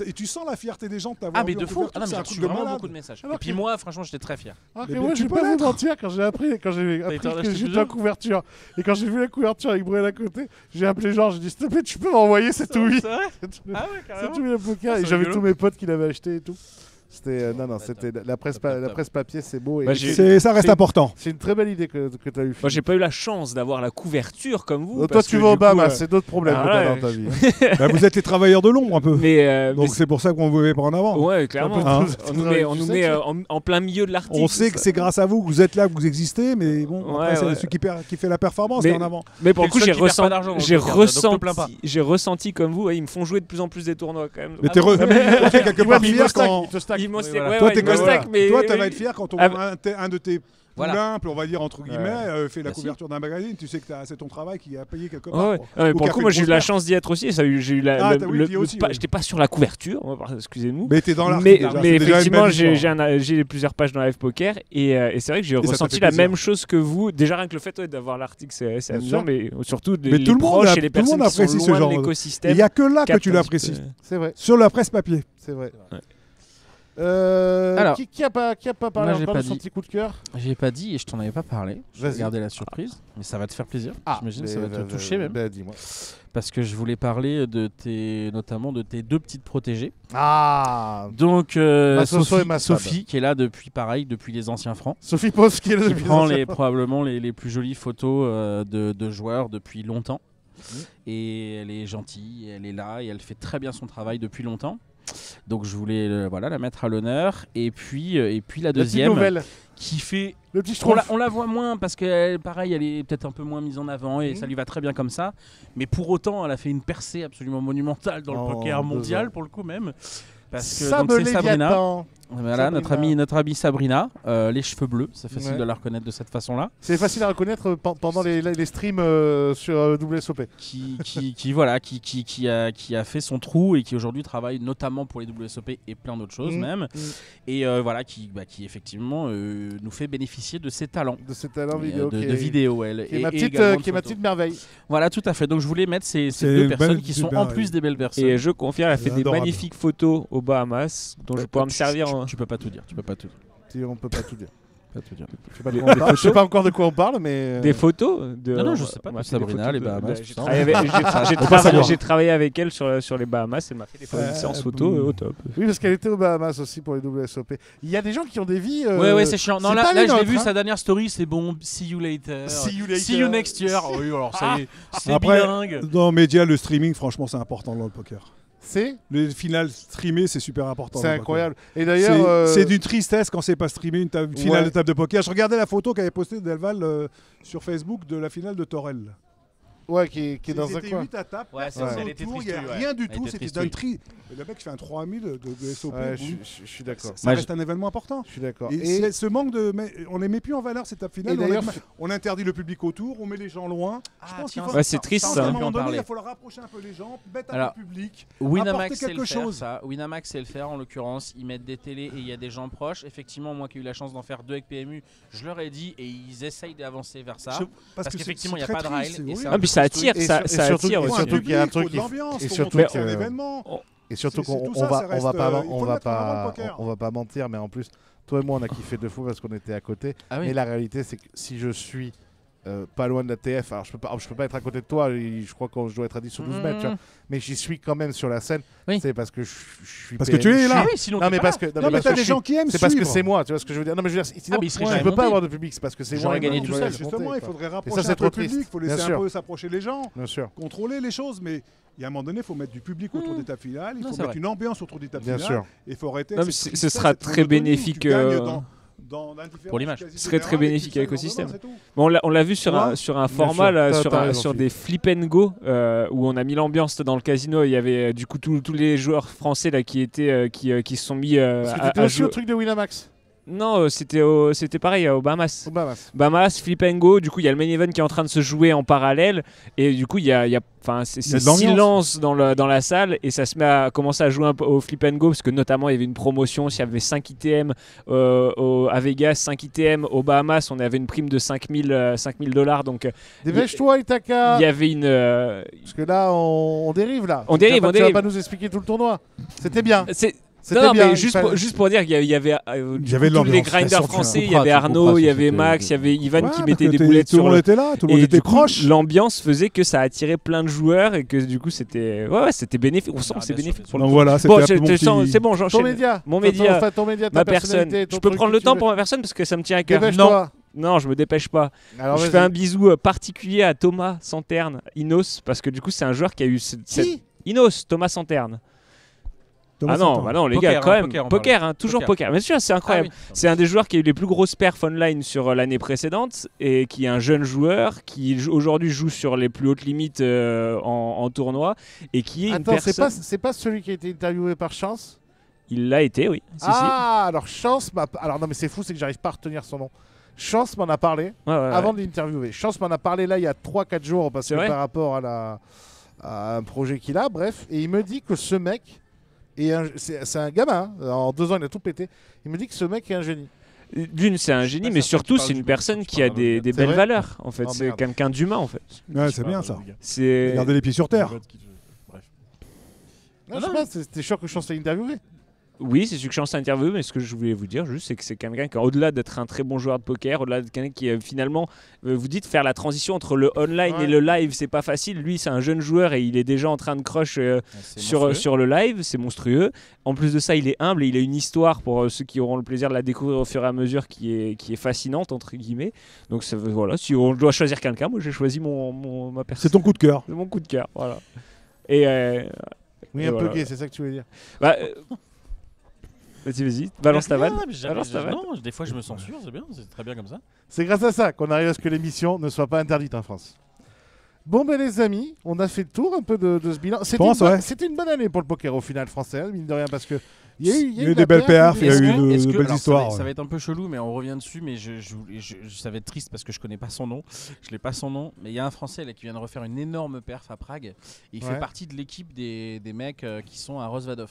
Et tu sens la fierté des gens de t'avoir Ah, mais vu de en fou. couverture, Ah non, mais c'est j'ai un reçu truc de vraiment malade. beaucoup de messages. Alors Et puis que- moi, franchement, j'étais très fier. Alors que Mais moi, tu j'ai peux pas vous l'être. mentir, quand j'ai appris été en que acheter j'étais plusieurs en couverture, et quand j'ai vu la couverture avec Bruel à côté, j'ai appelé Georges, j'ai dit, s'il te plaît, tu peux m'envoyer cette ouïe. C'est vrai Cette Ah ouais, carrément. ouïe à poker. Ah, Et c'est j'avais rigolo. tous mes potes qui l'avaient acheté et tout. C'était non, Top, c'était top. la presse, Top, top, la top. presse papier, c'est beau. Et Bah, Ça reste c'est- important. C'est une très belle idée que tu as eu. Moi, j'ai pas eu la chance d'avoir la couverture comme vous. Toi, parce tu que vas au du coup, Bahamas, c'est d'autres problèmes ah que t'as ouais. dans ta vie. Bah, vous êtes les travailleurs de l'ombre un peu. mais Donc c'est pour ça qu'on ne vous met pas en avant. ouais, clairement. Hein On nous met en plein milieu de l'article. On sait que c'est grâce à vous que vous êtes là, que vous existez, mais bon, Ouais, après, c'est ouais. celui qui fait la performance Mais- qui est en avant. Mais pour T'es le coup, le j'ai seul qui perd pas d'argent dans le poker, donc te plains pas. j'ai ressenti comme vous. Ouais, ils me font jouer de plus en plus des tournois quand même. Mais Ah t'es bon quelque part il fier quand. te stack. Ils m'ont Oui, voilà. Toi, ouais, t'es ils me comme- stack, mais Toi, tu vas être fier quand Ah, un de tes Voilà. poulains, on va dire entre guillemets, fait la Merci. couverture d'un magazine. Tu sais que c'est ton travail qui a payé quelque part. Ouais, ouais. quoi. Ouais, mais Ou pour qui le a coup, fait moi une j'ai eu grosse la perte. chance d'y être aussi. J'ai eu Ah, t'as- oui, t'y es aussi, ouais. J'étais pas sur la couverture, excusez-nous. Mais t'es dans l'art. Mais, déjà, mais c'est déjà une effectivement, belle histoire. j'ai plusieurs pages dans Live Poker et c'est vrai que j'ai ça fait ressenti la plaisir. même chose que vous. Déjà rien que le fait d'avoir l'article, c'est amusant, sûr. mais surtout Mais les tout le monde proches a- et les tout le monde personnes qui apprécie sont ce loin genre de de- l'écosystème. Il n'y a que là que captent tu un petit l'apprécies. peu. C'est vrai, Sur la presse papier. c'est vrai. Ouais. Alors, qui a pas parlé moi, j'ai encore pas de son dit. petit coup de cœur? J'ai pas dit et je t'en avais pas parlé. Je vais Vas-y. garder la surprise, mais ça va te faire plaisir. J'imagine, ça va te toucher même. Ben, dis-moi. Parce que je voulais parler notamment de tes deux petites protégées. Ah, Donc, Soso et Massad. Sophie, qui est là depuis les anciens francs. Sophie Pose qui est là Qui depuis prend longtemps. probablement les plus jolies photos de joueurs depuis longtemps. Mhm. Et elle est gentille, elle est là et elle fait très bien son travail depuis longtemps. Donc je voulais la mettre à l'honneur. Et puis la La petite deuxième nouvelle. qui fait... Le petit On schtroumpf. la voit moins parce qu'elle, pareil, elle est peut-être un peu moins mise en avant et Mhm. ça lui va très bien comme ça. Mais pour autant, elle a fait une percée absolument monumentale dans En le poker 2 mondial ans. pour le coup même. Parce que Sable donc c'est Sabrina. Léviathan. Voilà, notre amie Sabrina, les cheveux bleus, c'est facile Ouais. de la reconnaître de cette façon-là. C'est facile à reconnaître pendant les streams sur WSOP. Qui a fait son trou et qui aujourd'hui travaille notamment pour les WSOP et plein d'autres choses Mhm. même. Et qui effectivement nous fait bénéficier de ses talents. De ces talents Et, vidéo. de vidéo, elle. Qui est et ma petite, également de qui est ma photos. petite merveille. Voilà, tout à fait. Donc je voulais mettre ces C'est deux une personnes belle qui sont super, en plus des belles personnes. Et je confirme, elle a fait des Adorable. magnifiques photos aux Bahamas dont je vais pouvoir me servir. Tu peux pas tout dire. Tu peux pas tout dire. Si on peut pas tout dire. Pas tout dire. Je sais pas de quoi on parle. Je sais pas encore de quoi on parle, mais. Des photos de. Non, je sais pas, on m'a de fait des Sabrina, photos les de- Bahamas, J'ai tout ça. travaillé avec- j'ai On va savoir. j'ai travaillé avec elle sur les Bahamas, elle m'a fait des séances photos au top. Oui, parce qu'elle était aux Bahamas aussi pour les WSOP. Il y a des gens qui ont des vies. Ouais, c'est chiant. Non, c'est là, pas là les je l'ai nôtres, vu, hein. sa dernière story, c'est bon. See you later. See you later. See you next year. Oui, alors ça y est, c'est Après, bilingue. dans les médias, le streaming, franchement, c'est important dans le poker. C'est Les finales streamées, c'est super important. dans le poker. incroyable. Et d'ailleurs. C'est d'une tristesse quand c'est pas streamé une finale Ouais. de table de poker. Je regardais la photo qu'avait postée Delval sur Facebook de la finale de Torel. Ouais, qui est dans un C'était coin. 8 à table, Ouais, personne elle était autour, il n'y a tristouille, ouais. rien du Elle tout, était c'était tristouille. d'un tri. Et le mec fait un 3000 de SOP. Ouais, boum. je suis d'accord. Ça Moi, reste un événement important. Je suis d'accord. Et, Et ce manque de. On les met plus en valeur cette table finale. Et d'ailleurs, On interdit le public autour, on met les gens loin. Ah, Je pense qu'il tiens, faut. Ouais, c'est triste, À ça. un on peut moment en donné, parler. il faut leur rapprocher un peu les gens, mettre un Alors, peu le public. Winamax apporter sait le quelque faire, chose. ça. Winamax sait le faire en l'occurrence. Ils mettent des télés et il y a des gens proches. Effectivement, moi qui ai eu la chance d'en faire 2 avec PMU, je leur ai dit et ils essayent d'avancer vers ça. Parce que qu'effectivement, c'est il n'y a très pas de triste, rail. c'est Et horrible. Ah, puis ça attire, Et ça surtout- attire et Il faut aussi. un surtout qu'il y a un public, faut truc de qui- l'ambiance, et faut surtout montrer que que- c'est un événement. Et surtout C'est qu'on tout ça, ça reste, il faut le mettre en avant, le poker. on va pas mentir, mais en plus, toi et moi, on a kiffé 2 fois parce qu'on était à côté. Ah oui. Mais la réalité, c'est que si je suis pas loin de la TF. Alors, je peux pas être à côté de toi. Je crois que je dois être à 10 sur 12 mètres. Tu vois. Mais j'y suis quand même sur la scène. Oui. C'est parce que je suis. Parce que tu es là. Ah oui, sinon Non, t'es mais pas parce là. que. Non, mais t'as des gens qui aiment C'est parce que suivre. c'est moi. Tu vois ce que je veux dire? Non, mais je veux dire, sinon, mais il serait je jamais peux pas monté. avoir de public. C'est parce que c'est J'aurais moi. gagné qui tout me seul. laisse Justement, monter, il quoi. faudrait Et ça, rapprocher c'est un peu trop le triste. public, il faut Bien laisser un sûr. peu s'approcher les gens, Bien sûr. contrôler les choses, mais il y a un moment donné, il faut mettre du public autour d'étape finale, il Non, faut c'est mettre vrai. une ambiance autour d'étape Bien finale, sûr. et il faut arrêter. Non, mais cette ce tristesse, sera cette très monotonie où bénéfique, tu gagnes dans l'indifférence pour l'image. quasi Ce serait très générale et bénéfique tu à sais, l'écosystème. c'est tout. Bon, on l'a vu sur Moi un Bien format, sûr. là, T'as raison, sur Phil. des flip and go, où on a mis l'ambiance dans le casino. Il y avait du coup tous les joueurs français là, qui se sont mis Parce que t'étais à aussi au jouer. truc de Winamax. Non, c'était pareil au Bahamas. Au Bahamas. Bahamas, flip and go, du coup il y a le main event qui est en train de se jouer en parallèle et du coup il y a c'est Il y a de l'ambiance. silence dans la salle et ça se met à commencer à jouer un peu au flip and go parce que notamment il y avait une promotion, s'il y avait 5 ITM à Vegas, 5 ITM aux Bahamas, on avait une prime de 5000 $, donc Dépêche-toi, Itaka. il y avait une Parce que là, on dérive là. On dérive, Tu vas on pas- Tu vas dérive. pas nous expliquer tout le tournoi. C'était bien. non, C'était bien. mais il juste fallait- pour dire qu'il y avait Il y avait de tous les l'ambiance, grinders bien sûr, français, tu il y avait comprends, Arnaud, il y si avait c'était- Max, il y avait Ivan Ouais, qui parce mettait que des tout boulettes le sur monde le... était là, tout le monde Et était du coup, proche. l'ambiance faisait que ça attirait plein de joueurs et que du coup c'était c'était bénéfique. On sent que c'est bien sûr, bénéfique. bien pour le Donc coup. voilà, c'était Bon, un peu mon petit... c'est bon, Ton j'enchaîne. média. Mon média, Ton média, ta ma personne. personnalité, ton Je peux truc prendre que le tu temps veux. pour ma personne parce que ça me tient à cœur. Dépêche-toi. Non, je me dépêche pas. Alors, Je vas-y. fais un bisou particulier à Thomas Santerne, Inos, parce que du coup c'est un joueur qui a eu Qui Inos, Thomas Santerne. Thomas Ah non, Santon. bah non les Poker, gars, quand hein, même, poker, on poker, parle. hein, toujours Poker. poker. Bien sûr, c'est incroyable. Ah oui. C'est un des joueurs qui a eu les plus grosses perfs online sur l'année précédente et qui est un jeune joueur qui aujourd'hui joue sur les plus hautes limites en tournoi et qui est une Attends, personne. c'est pas celui qui a été interviewé par Chance? Il l'a été, oui. Si, Alors Chance m'a. Alors non, mais c'est fou, c'est que j'arrive pas à retenir son nom. Chance m'en a parlé si. Ouais, ouais, ouais. avant de l'interviewer. Chance m'en a parlé là il y a 3-4 jours parce C'est que vrai par rapport à un projet qu'il a, bref. Et il me dit que ce mec. C'est un gamin, hein. En 2 ans il a tout pété. Il me dit que ce mec est un génie. D'une, c'est un génie, pas mais certain surtout, que tu c'est parles une du personne même, qui je a parle d'un des C'est belles vrai valeurs. En fait, Oh, c'est merde. quelqu'un d'humain, en fait. Ouais, c'est bien ça. C'est. Garder les pieds sur terre. Bref. Non, je sais pas, c'était sûr que Chance l'a interviewé. Oui, c'est celui que je lance à interview, mais ce que je voulais vous dire juste, c'est que c'est quelqu'un qui, au-delà d'être un très bon joueur de poker, au-delà de quelqu'un qui finalement, vous dites faire la transition entre le online Ouais. et le live, c'est pas facile. Lui, c'est un jeune joueur et il est déjà en train de crush sur le live, c'est monstrueux. En plus de ça, il est humble et il a une histoire pour ceux qui auront le plaisir de la découvrir au fur et à mesure qui est fascinante, entre guillemets. Donc voilà, si on doit choisir quelqu'un, moi j'ai choisi ma personne. C'est ton coup de cœur. C'est mon coup de cœur, voilà. Et Oui, Et un voilà. peu gay, c'est ça que tu veux dire. bah, vas-y, balance ta vanne. Alors, Balance ta vanne. non, des fois je me censure, c'est bien, c'est très bien comme ça. C'est grâce à ça qu'on arrive à ce que l'émission ne soit pas interdite en France. Bon, ben les amis, on a fait le tour un peu de ce bilan. C'était une bonne année pour le poker au final français, hein, mine de rien, parce que il y a eu des belles perfs, il y a Est-ce eu que- est-ce de que- belles alors, histoires. Ça ouais. va être un peu chelou, mais on revient dessus. Mais ça va être triste parce que je connais pas son nom. Je l'ai pas son nom. Mais il y a un Français là qui vient de refaire une énorme perf à Prague. Et il Ouais. fait partie de l'équipe des mecs qui sont à Rosvadov.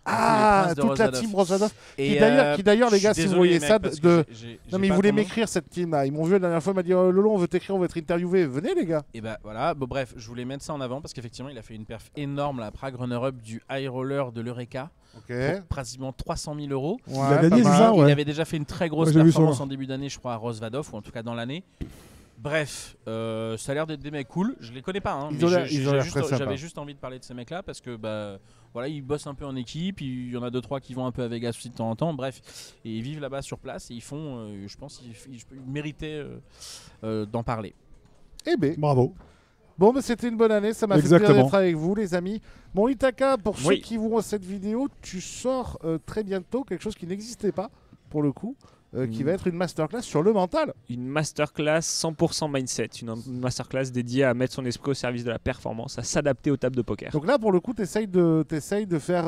Ah, les princes de toute la Rosvadov. team Rosvadov. Et, Qui d'ailleurs, les je gars, suis si vous désolé, voyez mec, ça, parce que de... j'ai Non, mais ils pas voulaient ton nom. m'écrire cette team là. Ils m'ont vu la dernière fois, ils m'ont dit Lolo, on veut t'écrire, on veut être interviewé. Venez, les gars. Et bah voilà, bon, bref, je voulais mettre ça en avant parce qu'effectivement, il a fait une perf énorme là, à Prague Runner-Up du High Roller de l'Eureka Ok. pour pratiquement 300 000 euros. Ouais, Il a gagné, pas c'est mal. ça, ouais. Il avait déjà fait une très grosse Ouais, j'ai vu performance ça. en début d'année, je crois, à Rosvadov, ou en tout cas dans l'année. Bref, ça a l'air d'être des mecs cool. Je les connais pas, hein, Ils mais ont l'air très sympas. j'avais juste envie de parler de ces mecs-là parce que bah, voilà, ils bossent un peu en équipe. Il y en a 2-3 qui vont un peu à Vegas aussi de temps en temps. Bref, et ils vivent là-bas sur place et ils font, je pense, ils méritaient d'en parler. Eh ben, Bravo. bon, mais c'était une bonne année. Ça m'a fait Exactement. plaisir d'être avec vous, les amis. Bon, Itaka, pour ceux Oui. qui verront cette vidéo, tu sors très bientôt quelque chose qui n'existait pas, pour le coup, qui va être une masterclass sur le mental. Une masterclass 100% mindset, une masterclass dédiée à mettre son esprit au service de la performance, à s'adapter aux tables de poker. Donc là, pour le coup, t'essayes de faire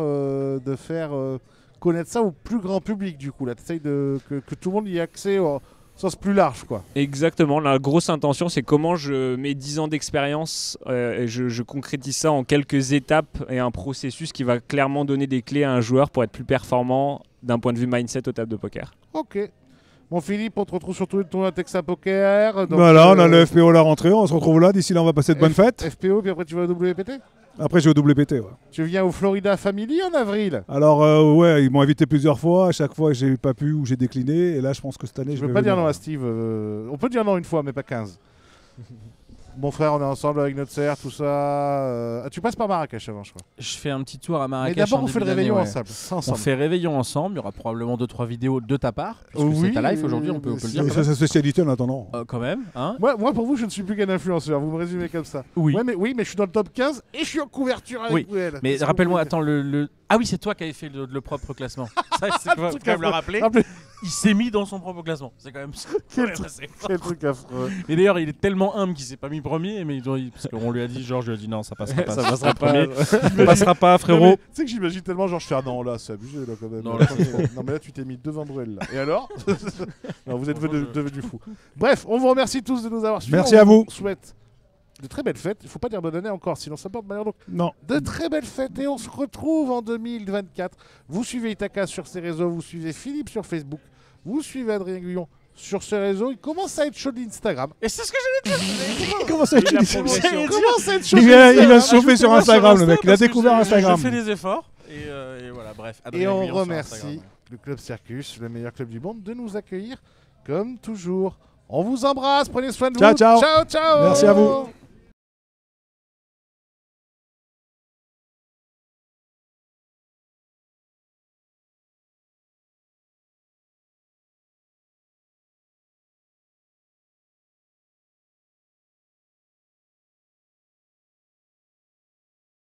connaître ça au plus grand public, du coup. Là, t'essayes que tout le monde y ait accès au sens plus large, quoi. Exactement, la grosse intention c'est comment je mets 10 ans d'expérience et je concrétise ça en quelques étapes et un processus qui va clairement donner des clés à un joueur pour être plus performant d'un point de vue mindset aux tables de poker. Ok. Bon, Philippe, on te retrouve sur tous les tournois Texas Poker. Donc, Voilà, on a le FPO la rentrée, on se retrouve là. D'ici là, on va passer de bonnes fêtes. FPO, puis après tu vas au WPT. Après, je vais au WPT. Ouais. Tu viens au Florida Family en avril. Alors, ouais, ils m'ont invité plusieurs fois. À chaque fois, j'ai pas pu ou j'ai décliné. Et là, je pense que cette année, Je je veux vais pas dire venir. non à Steve. On peut dire non une fois, mais pas 15. Mon frère, on est ensemble avec notre sœur, tout ça. Tu passes par Marrakech avant, je crois. Je fais un petit tour à Marrakech. Mais d'abord, en on fait le début réveillon d'année, ouais. ensemble. On fait réveillon ensemble. Il y aura probablement 2-3 vidéos de ta part. Puisque Oui, c'est ta life aujourd'hui, on peut le dire. C'est sa spécialité en attendant. Quand même. Hein Moi, pour vous, je ne suis plus qu'un influenceur. Vous me résumez comme ça. oui. Ouais, mais je suis dans le top 15 et je suis en couverture avec Oui, vous. Elle. Mais Qu'est-ce que rappelle-moi, vous voulez attends, Ah oui, c'est toi qui avais fait le propre classement. Ça, c'est quand truc même le affreux. rappeler. Rappelez- Il s'est mis dans son propre classement. C'est quand même. Quel Ouais, truc- c'est fort. Quel truc affreux. Et d'ailleurs, il est tellement humble qu'il s'est pas mis premier, mais parce qu'on lui a dit, Georges lui a dit non, ça passera pas. Ça tu passera seras premier. pas. Ça passera pas, Non, frérot. mais Tu sais que j'imagine tellement, genre, je fais non, là, c'est abusé, là, quand même. Non, là, Non, mais là, tu t'es mis devant Bruel, là. Et alors Non, vous êtes devenus fous. Bref, on vous remercie tous de nous avoir suivis. Merci On à vous. Souhaite de très belles fêtes. Il faut pas dire bonne année encore, sinon ça porte malheur. Donc, Non. de très belles fêtes et on se retrouve en 2024. Vous suivez Itaka sur ses réseaux, vous suivez Philippe sur Facebook, vous suivez Adrien Guyon sur ses réseaux. Il commence à être chaud d'Instagram. Et c'est ce que j'allais dire. Il commence à être Il a chaud. progressé. Il commence à être chaud. Il vient se d'Instagram. chauffer sur Instagram, le mec. Il a découvert Instagram. Je fais des efforts. Et voilà, bref. Et Adrien on Guillon sur remercie Instagram. le Club Circus, le meilleur club du monde, de nous accueillir comme toujours. On vous embrasse, prenez soin de Ciao, vous. ciao. Ciao, ciao. Merci à vous.